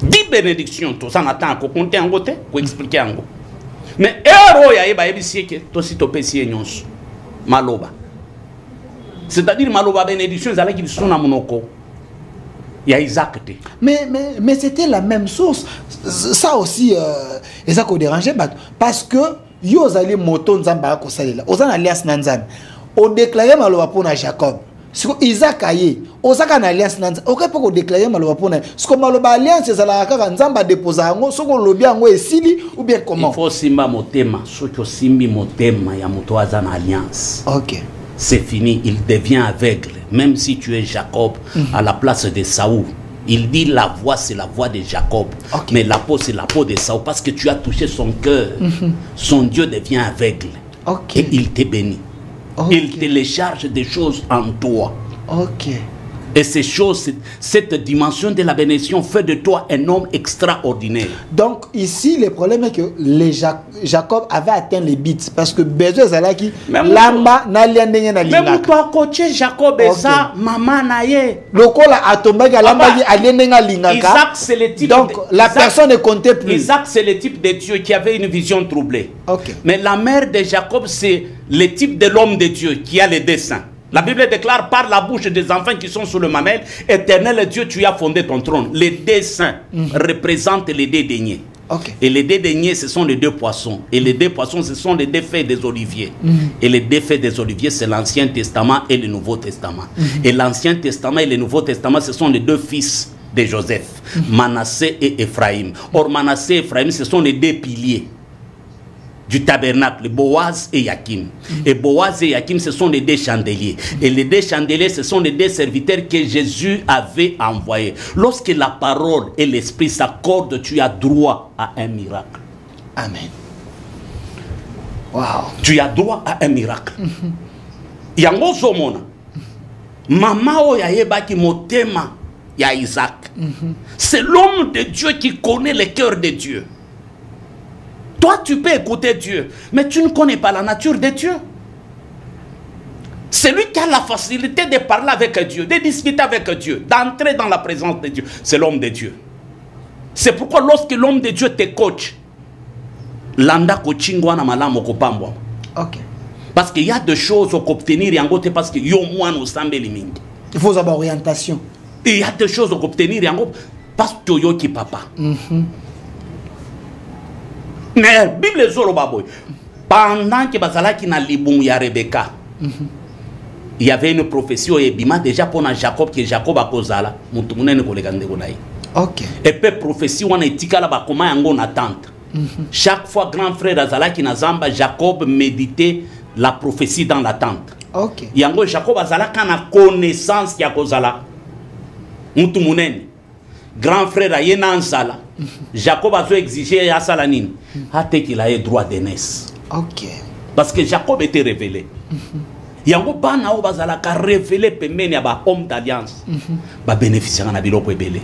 10 bénédictions, tout ça n'attend qu'on compte en côté, qu'on explique en gros. Mais héros ya eba ebisi que to si to pesi nyonso maloba. C'est-à-dire maloba bénédiction zala qui sont na monoko. Il y a Isaac. Mais c'était la même source. Ça aussi, Isaac a dérangé parce que yo zali moto nzamba ko salela. Ozan alliance nanzam. On déclarait maloba pour Jacob. Isaac aye. Osaka na alliance nanzam. OK pour déclarer maloba pour. Ce que maloba alliance zala kaka nzamba déposa ngo soko lobi ngo esili ou bien comment? Il faut simba motema, soko simbi motema ya moto azana alliance. OK. C'est fini, il devient aveugle. Même si tu es Jacob à la place de Saoul, il dit la voix c'est la voix de Jacob, mais la peau c'est la peau de Saoul parce que tu as touché son cœur. Son Dieu devient aveugle et il te bénit. Il télécharge des choses en toi. Et ces choses, cette dimension de la bénédiction fait de toi un homme extraordinaire. Donc ici, le problème est que Jacob avait atteint les bits. Parce que Bézoué Zalaki, Lamba, Naliandé, Naliandé. Même toi, coaché Jacob, et ça, maman, naïe. Le col a tombé à Lamba, Isaac, c'est le type. Donc la personne ne comptait plus. Isaac, c'est le type de Dieu qui avait une vision troublée. Mais la mère de Jacob, c'est le type de l'homme de Dieu qui a les desseins. La Bible déclare par la bouche des enfants qui sont sous le mamelle, éternel Dieu, tu as fondé ton trône. Les desseins représentent les deux deniers. Et les deux deniers, ce sont les deux poissons. Et les deux poissons, ce sont les deux feuilles des oliviers. Et les deux feuilles des oliviers, c'est l'Ancien Testament et le Nouveau Testament. Et l'Ancien Testament et le Nouveau Testament, ce sont les deux fils de Joseph, Manassé et Ephraïm. Or, Manassé et Ephraïm, ce sont les deux piliers du tabernacle, Boaz et Yakim. Et Boaz et Yakim, ce sont les deux chandeliers. Et les deux chandeliers, ce sont les deux serviteurs que Jésus avait envoyés. Lorsque la parole et l'esprit s'accordent, tu as droit à un miracle. Amen. Wow. Tu as droit à un miracle. Yango zomona. Mama o yayeba ki motema ya Isaac. C'est l'homme de Dieu qui connaît le cœur de Dieu. Toi, tu peux écouter Dieu, mais tu ne connais pas la nature de Dieu. C'est lui qui a la facilité de parler avec Dieu, de discuter avec Dieu, d'entrer dans la présence de Dieu. C'est l'homme de Dieu. C'est pourquoi lorsque l'homme de Dieu te coach, landa coachingwa na malamu kopambwa. Parce qu'il y a des choses à obtenir en côté parce que yo moi nous semble mingi. Il faut avoir orientation. Il y a des choses à obtenir en côté parce que yo qui papa. Mais Bible zoro baboy. Pendant que bazalaki na libumu ya Rebecca, il y avait une prophétie au Ebima déjà pour Jacob que Jacob a kozala mutu munene kolega ndeko nayi. Et puis prophétie wana etikala ba koma yango na tante. Chaque fois grand frère azalaki na zamba, Jacob méditait la prophétie dans la tente. Yango Jacob azalaka na connaissance ya kozala mutu munene. Grand frère ayena nzala. Jacob a exigé à Salanine qu'il a eu droit d'aînesse. Parce que Jacob était révélé. Yango bana o bazala ka révélé pemeni aba homme d'alliance. Ba bénéficier na biloko ebele.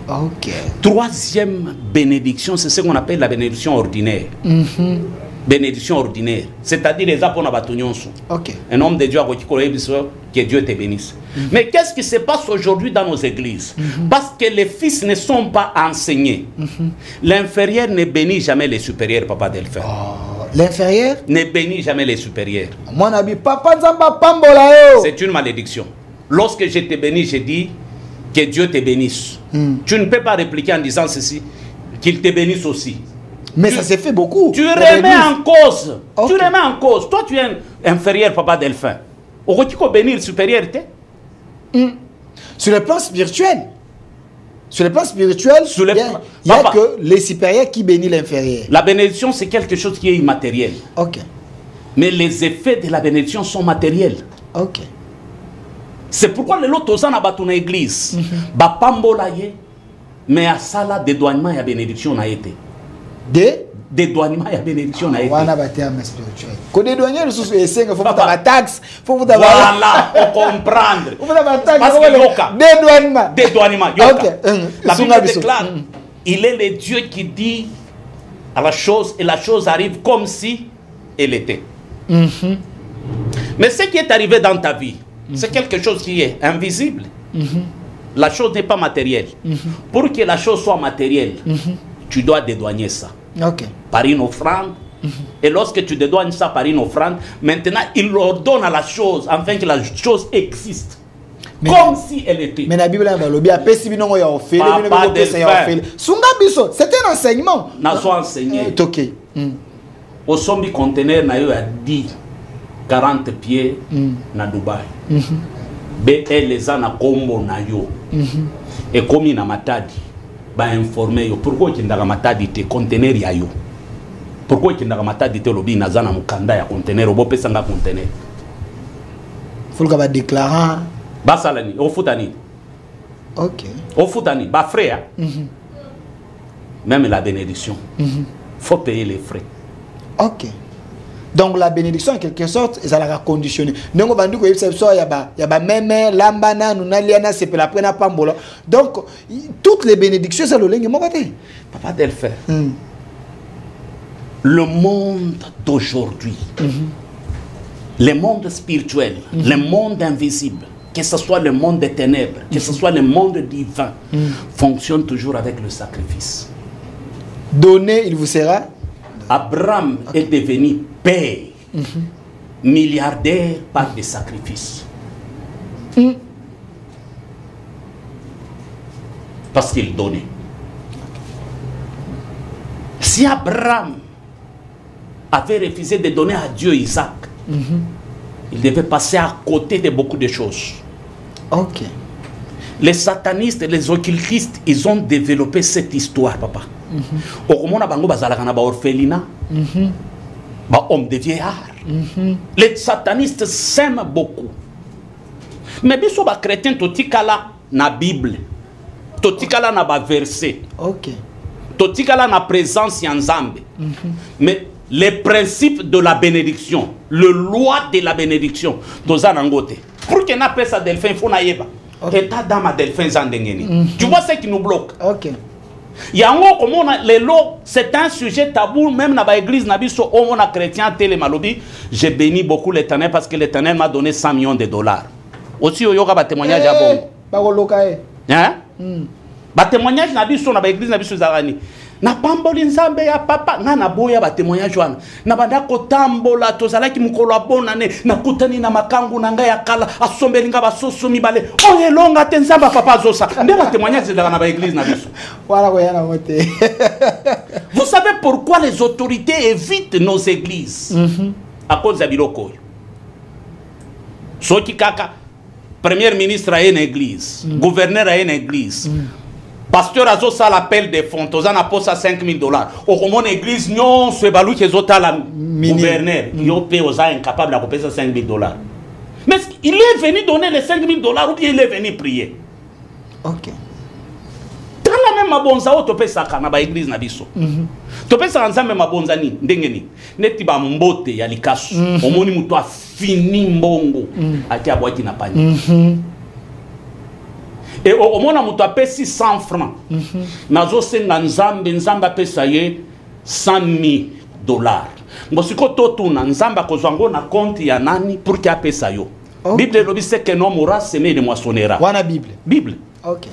Troisième bénédiction, c'est ce qu'on appelle la bénédiction ordinaire. Bénédiction ordinaire, c'est-à-dire les apôtres batonyonso. Un homme de Dieu a que Dieu te bénisse. Mais qu'est-ce qui se passe aujourd'hui dans nos églises? Parce que les fils ne sont pas enseignés. L'inférieur ne bénit jamais les supérieurs, papa Delphin. L'inférieur ne bénit jamais les supérieurs. C'est une malédiction. Lorsque je te bénis, je dis que Dieu te bénisse. Tu ne peux pas répliquer en disant ceci, qu'il te bénisse aussi. Mais ça s'est fait beaucoup. Tu remets en cause. Tu remets en cause. Toi, tu es inférieur, papa Delphin. Au bénir supériorité. Sur le plan spirituel. Sur le plan spirituel, il y a que les supérieurs qui bénissent l'inférieur. La bénédiction, c'est quelque chose qui est immatériel. Mais les effets de la bénédiction sont matériels. C'est pourquoi les lots aux na batu na église ba pambola ye mais à sala dédouanement ya bénédiction na été dédouanement ya bénédiction na été wana ba terme spirituel ko dédouaner le sous esenga faut pas la taxe faut vous avoir voilà on comprendre faut avoir taxe parce que dédouanement OK la Bible déclare il est le Dieu qui dit à la chose et la chose arrive comme si elle était. Mais ce qui est arrivé dans ta vie, c'est quelque chose qui est invisible. La chose n'est pas matérielle. Pour que la chose soit matérielle, tu dois dédouaner ça par une offrande. Et lorsque tu dédouanes ça par une offrande, maintenant il ordonne à la chose afin que la chose existe. Comme si elle était. Mais la Bible a c'est un enseignement. N'a enseigné. OK. Au sombi conteneur na yo a dit 40 pieds na Dubaï. BL les ana kombo na yo. Et comme na matadi ba informer yo pourquoi tu ndaka matadi te conteneur ya yo. Pourquoi tu ndaka matadi te lobi na zana mukanda ya conteneur obo pesa nga conteneur. Faut que ba déclarant Basalani, au foutani. OK. Au foutani, ba frère. Même la bénédiction. Faut payer les frais. OK. Donc la bénédiction en quelque sorte, ça l'a conditionné. Donc bandu ko yebisa ya ba meme lambana nunaliana c'est la prena pambola. Donc toutes les bénédictions c'est le lingue mokote. Papa Delphin. Le monde d'aujourd'hui. Le monde spirituel, le monde invisible, que ce soit le monde des ténèbres, que ce soit le monde divin, fonctionne toujours avec le sacrifice. Donné, il vous sera. Abraham est devenu père, milliardaire par des sacrifices. Parce qu'il donnait. Si Abraham avait refusé de donner à Dieu Isaac, il devait passer à côté de beaucoup de choses. OK. Les satanistes, les occultistes, ils ont développé cette histoire, papa. Au moment où ils ont orphelinat, homme de vieillard. Les satanistes s'aiment beaucoup. Mais si les chrétiens, totikala na Bible, totikala na verset, totikala na présence yanzambe. Mais les principes de la bénédiction, le loi de la bénédiction, pour que n'a pas ça delphin, il faut naïba. État d'âme delphin zandengeni. Tu vois ce qui nous bloque. OK. Yango comme on a les lots, c'est un sujet tabou même dans l'église nabiso on a chrétien télé malobi. J'ai béni beaucoup l'Éternel parce que l'Éternel m'a donné 100 millions de dollars. Aussi au yoga ba témoignage à bon. Ba lokae. Hein? Ba témoignage nabiso na l'église nabiso zarani. Na pamboli nzambe ya papa nga na boya ba témoignage wana na banda ko tambola tozalaki mukolo abonane na kutani na makangu na nga ya kala asombeli nga basoso mibale oye longa te nzamba papa zosa nde ba témoignage na ba église na biso wala ko yana mote. Vous savez pourquoi les autorités évitent nos églises à cause de biloko soki kaka premier ministre a une église gouverneur a une église pasteur a ça l'appel des fonds, on a posé à $5,000. Au moment église, non, c'est balou qui est la gouverneur, il paye aux incapables de payer $5,000. Mais il est venu donner les $5,000 ou bien il est venu prier. OK. Dans la même mabonza, tu peux ça dans l'église na biso. Tu peux ça ensemble mabonza ni ndengeni. Neti ba mbote ya likasu. Omoni muto a fini mbongo. Ati abwaki na pani. Et au moment où tu as payé 600 francs, nazo senga nzambe nzamba pesa ye $100,000. Mbosiko totuna nzamba kozwango na compte ya nani pour qu'il pesa yo. Bible lobi c'est que non mourra semer de moissonnera. Wana Bible. Bible. OK.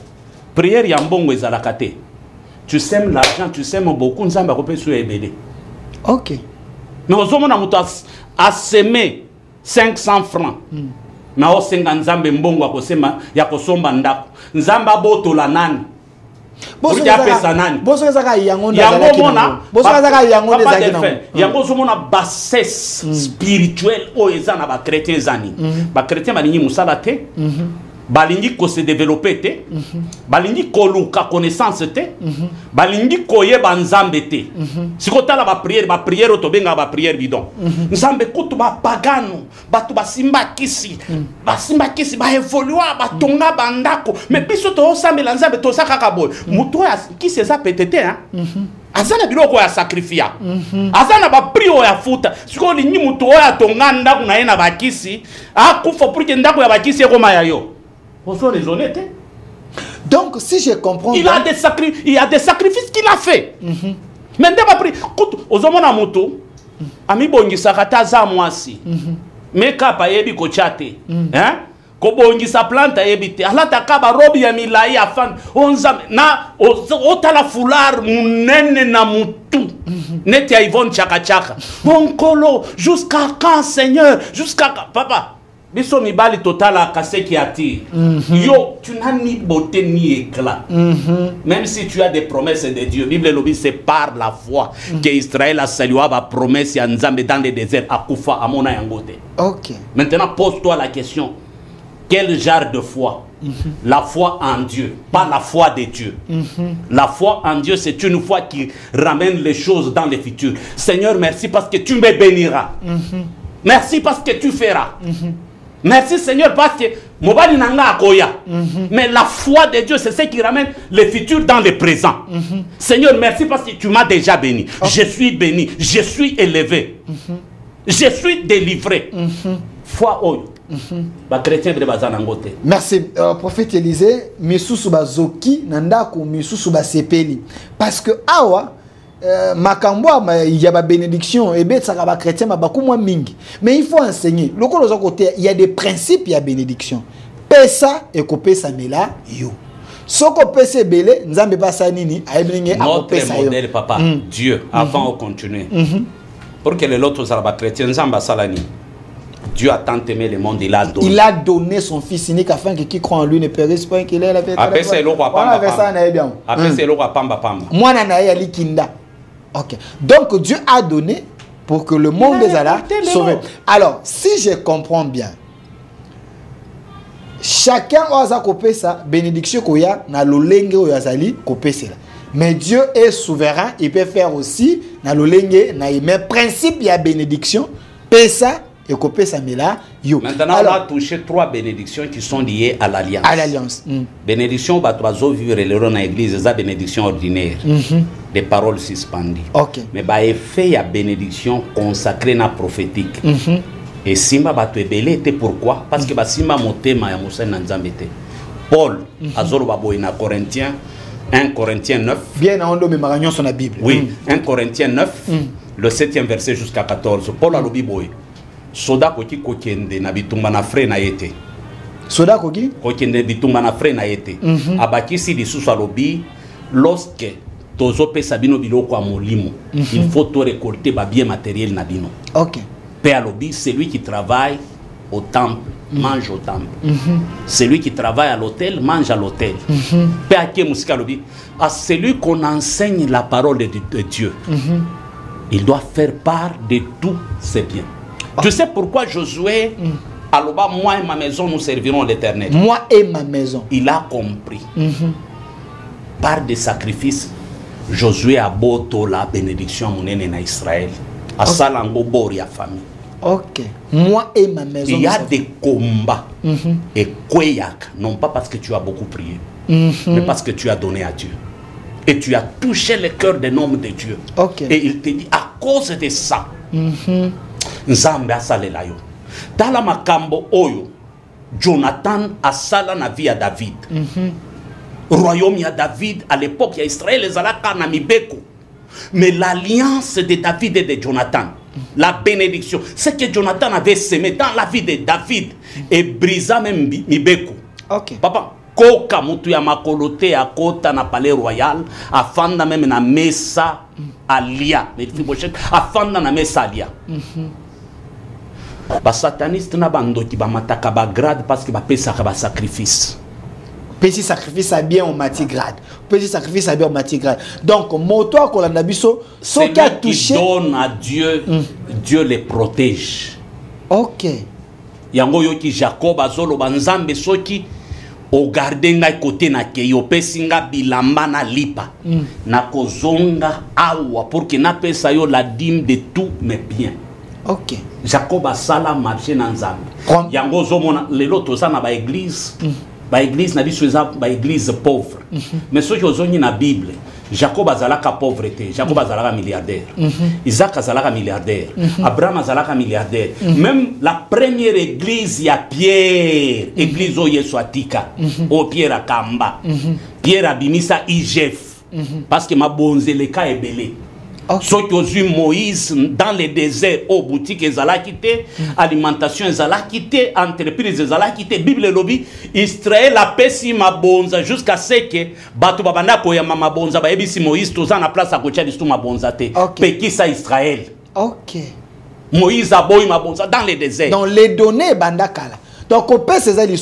Prière ya mbongo ezalaka te. Tu sèmes l'argent, tu sèmes beaucoup nzamba ko pesa ebele. OK. Mais au moment où tu as semé 500 francs. Na osenga nzambe mbongo akosema ya kosomba ndako nzamba botola nani boso ya pesa nani boso zaka yango mona boso zaka yango zaki na yango zomona bassesse spirituelle o ezana ba chrétien zani ba chrétien balingi musala te balingi ko se développer te balingi ko luka connaissance te balingi ko yeba nzambe te sikotala ba prière to benga ba prière bidon nzambe kutu ba pagano batu basimba kisi ba évoluer ba tonga bandako mais biso to osambela nzambe to sakaka boy muto ya kisi eza petete hein azana biloko ya sakrifia azana ba prio ya futa siko linyi muto ya tonga ndako na yena bakisi akufa pour que ndako ya bakisi ekoma ya yo. Les honnêtes. Donc, si je comprends il y a des sacrifices qu'il a fait. Mais dès après, aux hommes en moto, ami bongi sakata za mwasi. Mais kapa yebi ko chate. Hein? Ko bongi sa planta yebi te. Ala takaba robi ya milai afan. Onza na otala fular munene na mutu. Neti ya Yvonne chaka chaka. Bonkolo jusqu'à quand Seigneur? Jusqu'à quand papa? Biso mibali totala kaseki ati. Yo, tu n'as ni beauté ni éclat. Même si tu as des promesses de Dieu. Bible lobby, c'est par la foi que Israël a salué la promesse ya Nzambe dans le désert à Koufa à Mona Yangote. Ok. Maintenant, pose-toi la question. Quel genre de foi? La foi en Dieu, pas la foi de Dieu. La foi en Dieu, c'est une foi qui ramène les choses dans le futur. Seigneur, merci parce que tu me béniras. Merci parce que tu feras. Merci Seigneur parce que Mobali Nanga Akoya. Mais la foi de Dieu, c'est ce qui ramène le futur dans le présent. Seigneur, merci parce que tu m'as déjà béni. Je suis béni, je suis élevé. Je suis délivré. Foi Oyo. Merci, prophète Élisée. Misusu bazoki nandaku misusu basepeli. Parce que awa makambo il y a ba bénédiction et bet ça ba chrétien beaucoup moins mingi. Mais il faut enseigner. Le côté il y a des principes, il y a bénédiction. Pesa et kopé ça mela yo. Soko pesa belé nzambe ba sanini aiblinge akopesa yo. Notre modèle papa Dieu avant de continuer. Pour que les autres soient chrétiens nzamba salani. Dieu a tant aimé le monde, il a donné. Il a donné son fils unique afin que qui croit en lui ne périsse pas qu'il ait la vérité. Après c'est l'eau à pamba pamba. Après c'est l'eau à pamba pamba. Moi nanaï ali kinda. Ok. Donc Dieu a donné pour que le monde des Allah sauve. Alors, si je comprends bien, chacun a coupé ça, bénédiction koya na lolenge oyazali coupé cela. Mais Dieu est souverain, il peut faire aussi na lolenge na mais principe il y a bénédiction, pesa et coupé ça mais là yo. Maintenant alors, on a touché 3 bénédictions qui sont liées à l'alliance. À l'alliance. Bénédiction batozo vivre le dans l'église, ça bénédiction ordinaire. Des paroles suspendues. Ok. Mais bah effet ya bénédiction consacrée na prophétique. Et simba bato ebele était pourquoi? Parce que ba simba motema ya Moussa na Nzambe te. Paul azolo baboy na Corinthiens 1 Corinthiens 9. Bien en homme maragnon sur la Bible. Oui, 1 Corinthiens 9 le 7e verset jusqu'à 14. Paul a lobi boy. Soda koki kokende na bitumba na frère na yete. Soda koki kokende bitumba na frère na yete. Abakisi lisusu alobi lorsque tozo pesa bino biloko a molimo, il faut to récolter ba bien matériel na bino. OK. Père alobi, celui qui travaille au temple mange au temple. Celui qui travaille à l'hôtel mange à l'hôtel. Père qui musika alobi, à celui qu'on enseigne la parole de Dieu. Il doit faire part de tous ses biens. Tu sais pourquoi Josué, Aloba, moi et ma maison, nous servirons l'Éternel. Moi et ma maison. Il a compris. Par des sacrifices, Josué a boto la bénédiction à Israël. À Salango, Boria famille. Ok. Moi et ma maison. Il y a des combats. Et Kweyak, non pas parce que tu as beaucoup prié, mais parce que tu as donné à Dieu. Et tu as touché le cœur des hommes de Dieu. Okay. Et il te dit, à cause de ça, Nzambe asalela yo. Tala makambo oyo, Jonathan asala na vie à David. Royaume ya David, à l'époque, il y a Israël, les alaka na mibeko. Mais l'alliance de David et de Jonathan, la bénédiction, ce que Jonathan avait semé dans la vie de David, et brisa même mibeko. Ok. Papa, koka mutu ya makolote ya kota na palais royal, afanda même na mesa alia, afanda na mesa alia. Ba sataniste na bando ki ba mataka ba grade parce que ba pesa ka ba sacrifice. Petit sacrifice a bien au mati grade. Petit sacrifice a bien au mati grade. Donc moto ko la biso so qui a touché donne à Dieu, Dieu les protège. OK. Yango yo ki Jacob azolo banzambe soki o garde ngai côté na ke yo pesinga bilamba na lipa na kozonga awa pour que na pesa yo la dîme de tous mes biens. OK. Jacob a sala marché na nzambe. Yango zomona lelo toza na ba église. Ba église na biso eza ba église pauvre. Mais soki ozongi na Bible, Jacob azalaka pauvreté, Jacob azalaka milliardaire. Isaac azalaka milliardaire. Abraham azalaka milliardaire. Même la première église ya Pierre, église o Yesu atika, o Pierre akamba. Pierre abimisa Igef. Parce que ma bonzeleka ebele. Ceux qui ont eu Moïse dans le désert, au boutique, ils allaient quitter, alimentation, ils allaient quitter, entreprise, ils allaient quitter, Bible lobby, Israël a pesi ma bonza jusqu'à ce que Batu Babana koya ma bonza, ba ebisi Moïse, tout ça na place à côté de ma bonza te. Pekisa Israël. OK. Moïse a boy ma bonza dans le désert. Donc les données bandakala. Donc on peut ces ali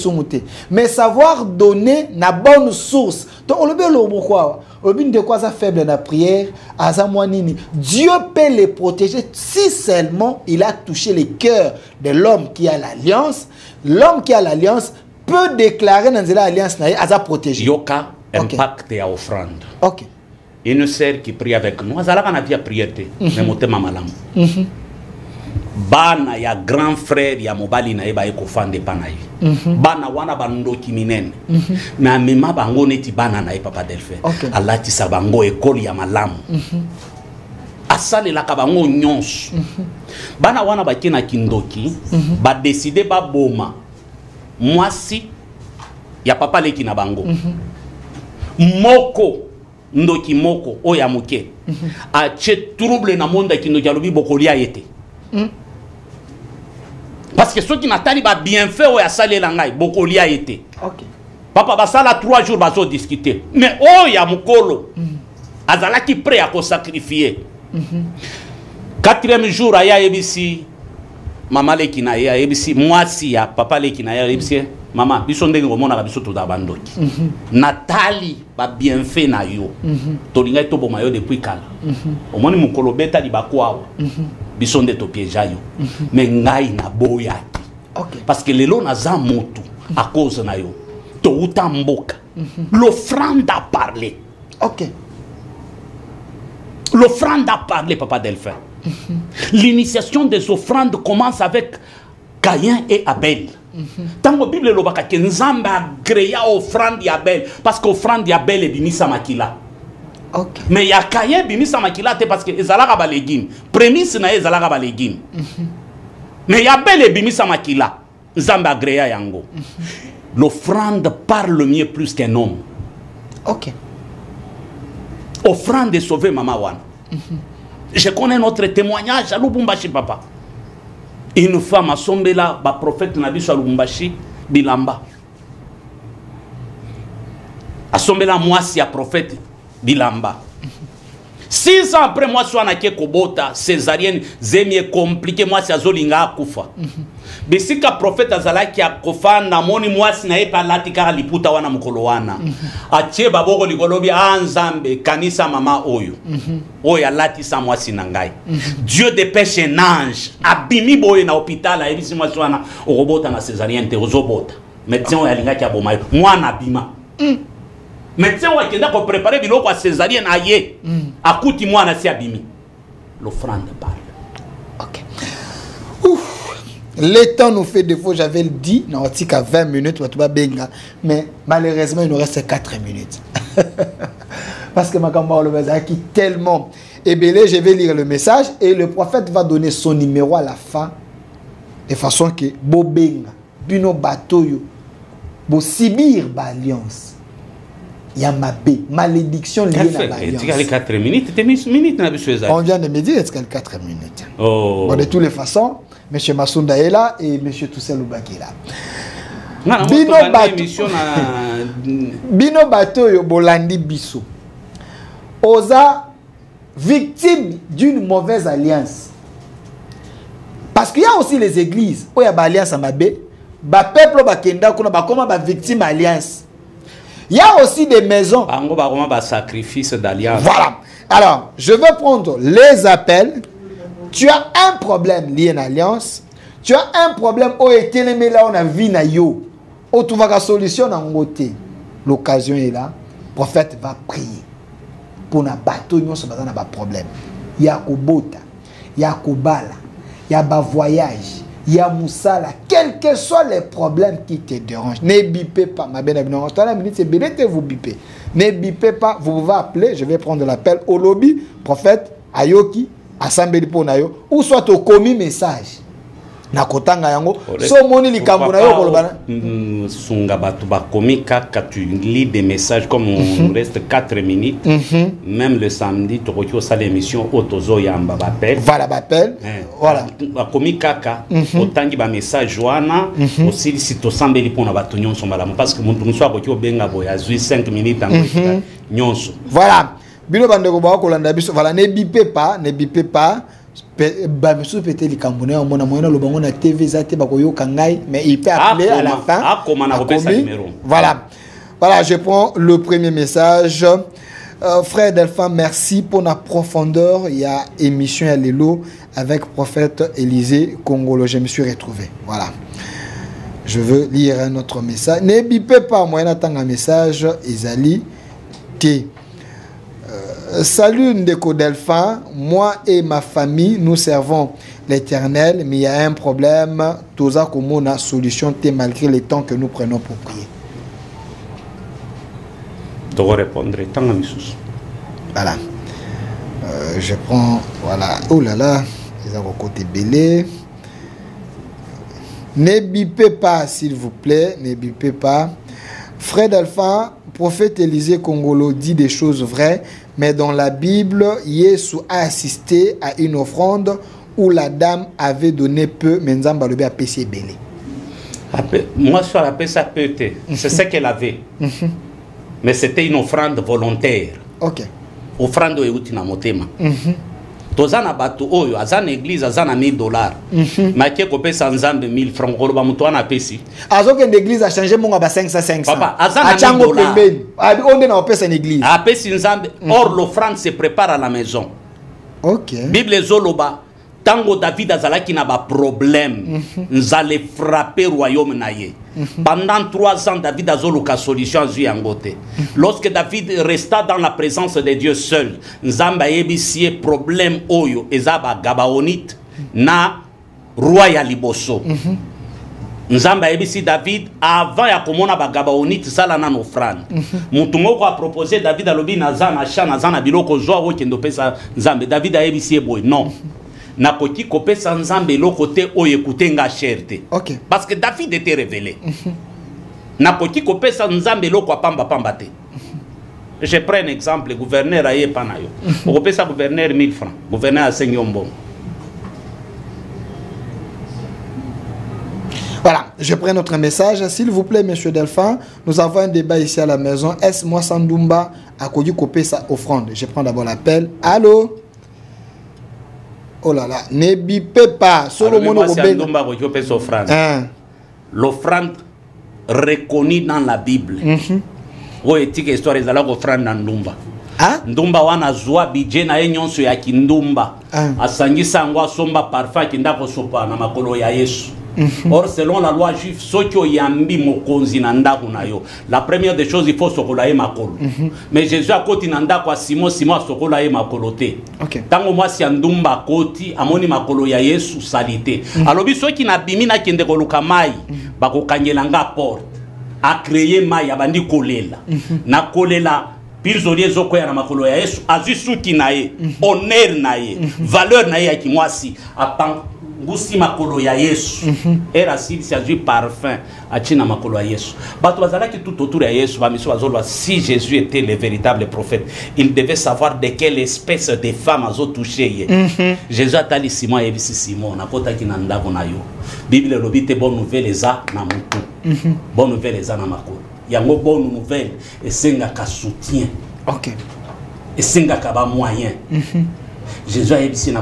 mais savoir donner na bonne source. Donc on le veut le pourquoi. De quoi ça faible dans la prière, Dieu peut les protéger si seulement il a touché le cœur de l'homme qui a l'alliance. L'homme qui a l'alliance peut déclarer dans l'alliance à sa protéger. Yoka impact et offrande. OK. Une sœur qui prie avec nous, elle a vie à prière, mais monter ma malam. Bana ya grand frère ya mobali na eba eko fande pana yi. Bana wana bando kiminene. Mais mema bango neti bana na papa Delphin. Allah ti sa bango école ya malamu. Asale la kabango nyonso. Bana wana bakina kindoki, ba décider ba boma. Mwasi ya papa leki na bango. Moko ndoki moko oya muke. A che trouble na monde kindoki alobi bokolia yete. Parce que ceux qui n'attendent pas bien fait ou à saler l'angai, beaucoup l'y a été. OK. Papa va ça là 3 jours bazo discuter. Mais oh ya mukolo. Azala qui prêt à sacrifier. 4e jour aya ebisi mama leki na ya ebisi mwasi ya papa leki na ya ebisi mama biso ndenge ngomona biso to da bandoki. Natali ba bien fait na yo. To linga to boma yo depuis kala. Omoni mukolo beta li bakwa. Biso nde to piéja yo. Mais ngai na boyaki. OK. Parce que lelo na za motu à cause na yo. To utamboka. L'offrande a parlé. OK. L'offrande a parlé, papa Delphin. L'initiation des offrandes commence avec Caïn et Abel. Tant que la Bible lobaka que Nzambe a créé offrande d'Abel parce qu'offrande d'Abel est bimisa makila. OK. Mais il y a Caïn bimisa makila parce que ezalaka ba légumes. Prémisse na ezalaka ba légumes. Mais il y a Abel et bimisa makila. Nzambe a créé yango. L'offrande parle mieux plus qu'un homme. OK. Offrande de sauver maman wana. Je connais notre témoignage à Lubumbashi papa. Une femme a sombé là, le prophète Nabi à Lubumbashi, Bilamba. A sombé là, moi, si a prophète Bilamba. 6 ans après, moi, je suis en Kobota, césarienne, c'est compliqué, moi, c'est à Zolinga à Koufa. Mais si le prophète Azalaki a Kofa, namoni moi, si n'a pas l'atika liputa wana mukolowana. A tche baboko likolobi anzambe, kanisa mama oyo. Oya lati sa moi sinangai. Dieu dépêche un ange. Abimi boye na hôpital, a ebisi moi swana, orobota na césarienne, te ozobota. Médecin oya linga kia bomayo. Moi na bima. Médecin oya kenda ko préparer biloko a césarienne aye. Akuti moi na si abimi. L'offrande parle. OK. Ouf. Le temps nous fait défaut, j'avais dit, non, on a 20 minutes, mais malheureusement, il nous reste 4 minutes. Parce que ma campagne est tellement ébélé, je vais lire le message et le prophète va donner son numéro à la fin, de façon que Bobenga, Bino Batoyo, Bo Sibir Alliance. Il y a ma malédiction liée à l'alliance. Tu as les 4 minutes, on vient de me dire est-ce qu'il y a 4 minutes. Oh. Bon, de toutes les façons, M. Massounda est là et M. Toussel Oubaki est là. Bino Bato yo Bolandi Bisso. Oza victime d'une mauvaise alliance. Parce qu'il y a aussi les églises où il y a une alliance à Mabé, ba peuple bakenda kuna ba koma ba victime alliance. Il y a aussi des maisons. Sacrifice d'alliance. Voilà. Alors, je vais prendre les appels. Tu as un problème lié à l'alliance. Tu as un problème où là on a vu na yo. on trouve la solution en côté. L'occasion est là. Le prophète va prier. Pour na bateau, nous sommes dans un problème. Il y a Kobota, il y a Kobala, il y a voyage, il y a Moussala. Quels que soient les problèmes qui te dérangent, ne bipez pas. Ma belle amie, la minute, c'est bien, vous bipez. Ne bipez pas, vous pouvez appeler, je vais prendre l'appel au lobby, prophète, Ayoki, Assemblée Ponayo, ou soit au commis message. Nakotanga yango so moni likambo na yo kolobana sunga batu ba komi kaka tu lis des messages comme on reste 4 minutes même le samedi tu retournes à l'émission otozo yamba bapel voilà bapel voilà ba komi kaka otangi ba message wana aussi si to sambeli pona batu nyonso malamu parce que muntu muso akoti benga boya 5 minutes en nyonso voilà bino bandeko ba kolanda biso voilà ne bipez pas Bamesu peut-être les Camerounais on a moyen le bango na TV zate bakoyo kangai mais il peut appeler à la fin. Voilà, je prends le premier message. Frère Delphin, merci pour la profondeur. Il y a émission à l'élo avec prophète Élisée Congolo. Je me suis retrouvé. Voilà. Je veux lire un autre message. Ne bipez pas, moi j'attends un message. Isali T. Salut Ndeko Delphin, moi et ma famille, nous servons l'Éternel, mais il y a un problème. Toza comme on a solution malgré le temps que nous prenons pour prier. Tu vas répondre tant à Missus. Voilà. Je prends, voilà. Oh là là, ils ont côté belé. Ne bipez pas, s'il vous plaît, ne bipez pas. Frère Delphin, prophète Élisée Congolo dit des choses vraies. Mais dans la Bible, Yesu a assisté à une offrande où la dame avait donné peu, mais Nzamba a payé belé. Moi, sur la paix, ça peut être. C'est ce qu'elle avait. Mais c'était une offrande volontaire. Ok. Offrande de Utina Motema. Tozana batu oyo, azana église, azana $1000. Ma qui kopé sans Nzambe 1000 francs, koloba mutu ana pesi. Azo que l'église a changé mon ba 500. Papa, azana $1000. On est dans une église. A pesi Nzambe. Or l'offrande se prépare à la maison. Ok. Bible zoloba. Tango David azalaki na ba problème, nzale frapper royaume naye. Pendant 3 ans, David a zoluka solution yangote. Lorsque David resta dans la présence de Dieu seul, nzamba yebisie problème oyo ezaba gabaonite na roi ya liboso. Nzamba yebisi David avant ya komona ba gabaonite sala na offrande. Mutu moko a proposé David alobi na zana chana zana biloko zo wo kendo pesa nzambe David a yebisi boy non. Na koti kopé sans Nzambe lo côté o écouter nga cherté. OK. Parce que David était révélé. Na koti kopé sans Nzambe lo kwa pamba te. Je prends un exemple, le gouverneur aye panayo. O kopé sa gouverneur 1000 francs. Gouverneur a Seigneur. Voilà, je prends notre message. S'il vous plaît, monsieur Delphin, nous avons un débat ici à la maison. Est-ce moi Sandumba a kodi kopé sa offrande? Je prends d'abord l'appel. Allô? Oh là là, ne bipez pas. L'offrande reconnue dans la Bible. Où est-ce que l'histoire est l'offrande dans Ndumba? Ndumba wana zwa bidje na nyonso ya kindumba. Asangisa ngwa somba parfum kindako sopa na makolo ya Yesu. Or, selon la loi juive, la première des choses, il faut se makolo. Mais Jésus a koti nanda kwa Simon a sokolaye makolote. Tango moi si andumba koti amoni makolo ya Yesu salite. Alors biso ki na bimi na kende koluka mai bako kanyelanga porte. A créer mai abandi kolela. Na kolela prisonnier zoko ya na makolo ya Yesu azusuki nae, honneur nae, valeur nae ya kimwasi apang Gusi makolo ya Yesu. Era s'il s'agit parfum a china makolo ya Yesu. Bato bazalaki tout autour ya Yesu ba miso bazolwa si Jésus était le véritable prophète, il devait savoir de quelle espèce de femme azo touché. Jésus a tali Simon et Simon na kota ki na ndako na yo. Bible lobite bonne nouvelle eza na mutu. Bonne nouvelle eza na makolo. Yango bonne nouvelle esenga ka soutien. OK. Esenga ka ba moyen. Jésus a dit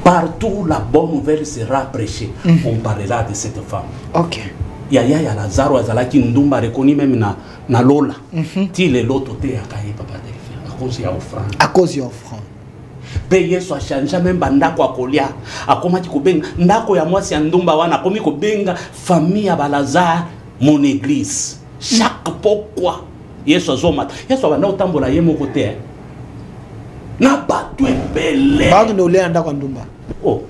partout la bonne nouvelle sera prêchée. On parlera de cette femme. OK. Ya Lazaro azalaki ndumba reconnu même na lola. Ti le loto te akaye papa de à cause ya offrande. À cause ya offrande. Pe Yesu a changé même bandako akolia. Akomaki kobenga ndako ya mwasi ya ndumba wana akomi kobenga famille ya Balazar mon église. Chaque pourquoi Yesu azomata. Yesu abanda otambola ye moko te. Na batu ebele. Ba no le ndako ndumba. Oh.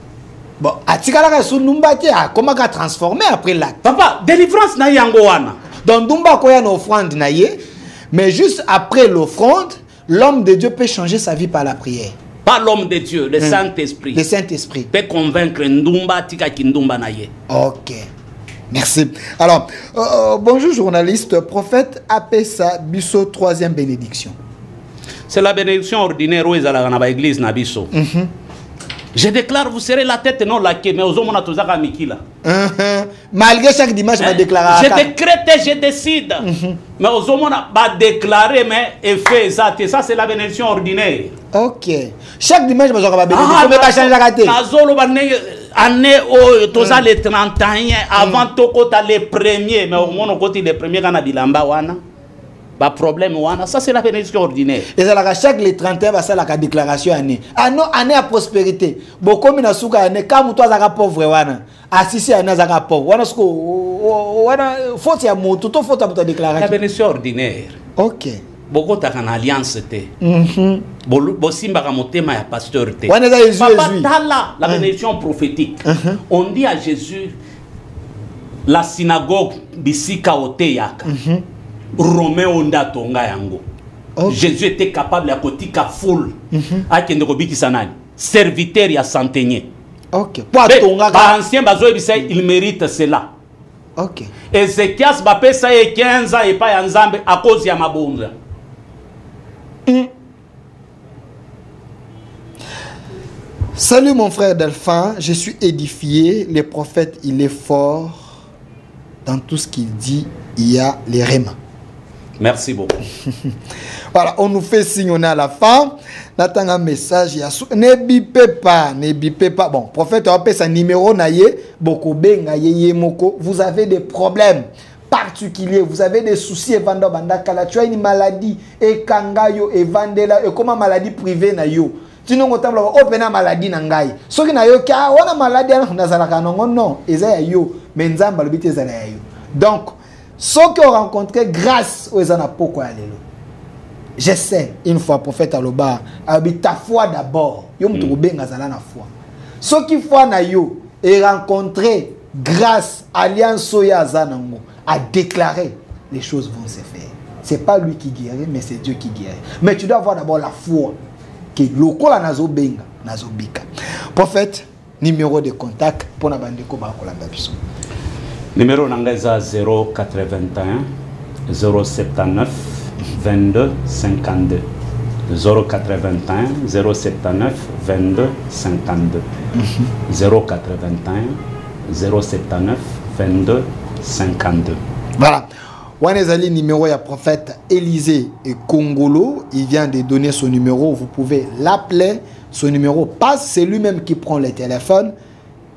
Bon, atikala ka su ndumba te a comment ka transformer après l'acte. Papa, délivrance na yango wana. Donc ndumba ko ya na offrande na ye, mais juste après l'offrande, l'homme de Dieu peut changer sa vie par la prière. Pas l'homme de Dieu, le Saint-Esprit. Le Saint-Esprit peut convaincre ndumba tika kindumba na ye. OK. Merci. Alors, bonjour journaliste, prophète Apessa Bisso, troisième bénédiction. C'est la bénédiction ordinaire où ils allaient dans l'église na biso. Je déclare, vous serez la tête, non la queue, mais aux hommes, on a tous à Mikila. Malgré chaque dimanche, je déclare. Je décrète et je décide. Mais aux hommes, on a déclaré, mais effet, ça, c'est la bénédiction ordinaire. Ok. Chaque dimanche, je vais bénédiction, mais pas changer la raté. Année où tu as les 30 ans, avant tu as les premiers, mais au moins, on les premiers, quand on a bilamba, wana. Ba problème wana, ça c'est la bénédiction ordinaire. Et ça la chaque les 31 va ça la déclaration année. Ah non, année à prospérité. Beaucoup mina suka année comme toi zaka pauvre wana. Assisi année zaka pauvre. Wana sko wana faut ya moto, to faut ta déclaration. La bénédiction ordinaire. OK. Beaucoup ta en alliance té. Bo simba ka motema ya pasteur té. Wana za Jésus. Papa tala la bénédiction prophétique. On dit à Jésus la synagogue bisika oteyaka. Romain onda tonga yango. Jésus était capable à kotika foule. Akende ko bikisa nani? Serviteur ya centenier. OK. Pour tonga ba ancien bazo ebisa il mérite cela. OK. Ézéchias ba pesa ye 15 ans et pas ya Nzambe à cause ya mabonza. Salut mon frère Delphin, je suis édifié, le prophète il est fort dans tout ce qu'il dit, il y a les rémas. Merci beaucoup. Voilà, on nous fait signe, on est à la fin. N'attends un message. Ne bipez pas, ne bipez pas. Bon, prophète, on appelle ça numéro naye. Boko benga yeye moko. Vous avez des problèmes particuliers. Vous avez des soucis. Et vanda banda kala. Tu as une maladie. Et kangayo et vandela. Et comment maladie privée na yo. Tu n'as pas open maladie nangai. Ce qui na yo ka wana maladie na zalaka non. Eza yo. Menzamba le bité zala yo. Donc ceux qui ont rencontré grâce aux anapoko alelo. Je sais, une fois prophète Aloba, ta foi d'abord. Yo mtu benga zala na foi. Ceux qui foi na yo et rencontré grâce alliance soya zanango a déclaré les choses vont se faire. C'est pas lui qui guérit mais c'est Dieu qui guérit. Mais tu dois avoir d'abord la foi que lokola nazo benga nazo bika. Prophète, numéro de contact pour na bandeko ba kolanda biso. Numéro nangeza 081 079 22 52 081 079 22 52 081 079 22 52. Voilà. Wanezali numéro ya prophète Élisée et Congolo, il vient de donner son numéro, vous pouvez l'appeler, son numéro passe, c'est lui-même qui prend le téléphone.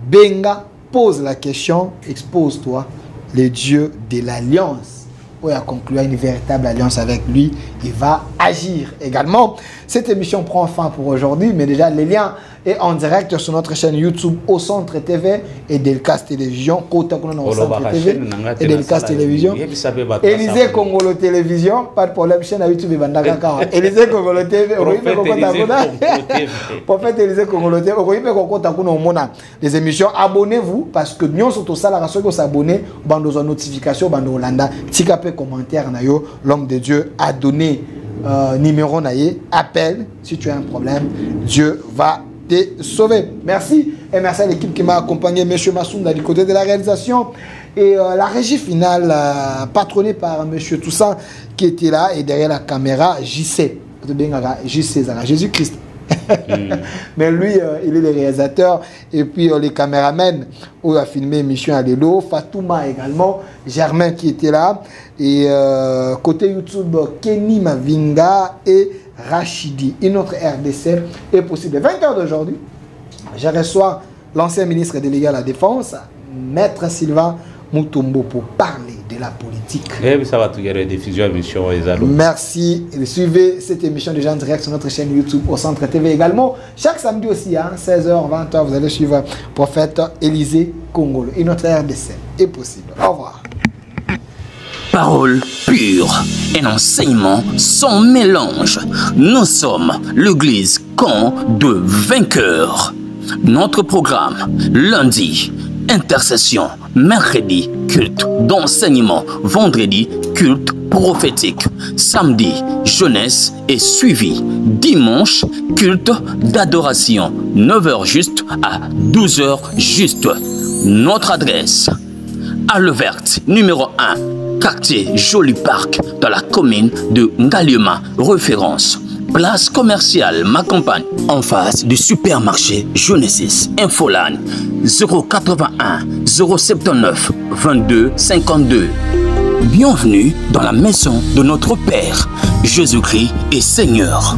Benga, pose la question, expose-toi, le Dieu de l'alliance. Il a conclu une véritable alliance avec lui, il va agir également. Cette émission prend fin pour aujourd'hui, mais déjà les liens est en direct sur notre chaîne YouTube Au Centre TV et Delcast Télévision. Au Centre TV et Delcast Télévision. Élisée Congolo Télévision, pas de problème, chaîne YouTube et Élisée Congolo TV. Prophète Élisée Congolo TV. Les émissions, abonnez-vous parce que nous sommes tous ça, la raison que vous abonnez, bande aux notifications, bande aux landa, tika peu commentaire, l'homme de Dieu a donné numéro naïe, appelle si tu as un problème, Dieu va te sauver. Merci et merci à l'équipe qui m'a accompagné, Monsieur Massounda du côté de la réalisation et la régie finale patronnée par Monsieur Toussaint qui était là et derrière la caméra JC, Jésus-Christ. Mais lui, il est le réalisateur et puis les caméramans où il a filmé l'émission Allélo, Fatouma également, Germain qui était là et côté YouTube Kenny Mavinga et Rachidi. Une autre RDC est possible. 20h d'aujourd'hui, je reçois l'ancien ministre délégué à la Défense, Maître Sylvain Mutombo, pour parler de la politique. Et ça va tout gérer diffusion émission. Merci. Et suivez cette émission déjà en direct sur notre chaîne YouTube au Centre TV également. Chaque samedi aussi, 16h, 20h, vous allez suivre Prophète Élisée Congolo. Et notre RDC est possible. Au revoir. Parole pure, un enseignement sans mélange. Nous sommes l'église camp de vainqueurs. Notre programme, lundi, intercession, mercredi, culte d'enseignement, vendredi, culte prophétique, samedi, jeunesse et suivi, dimanche, culte d'adoration, 9h juste à 12h juste. Notre adresse, Halle Verte, numéro 1, quartier Joli Parc, dans la commune de Ngaliema, référence. Place commerciale Ma Campagne, en face du supermarché Genesis. Infoline 081 079 22 52. Bienvenue dans la maison de notre Père. Jésus-Christ est Seigneur.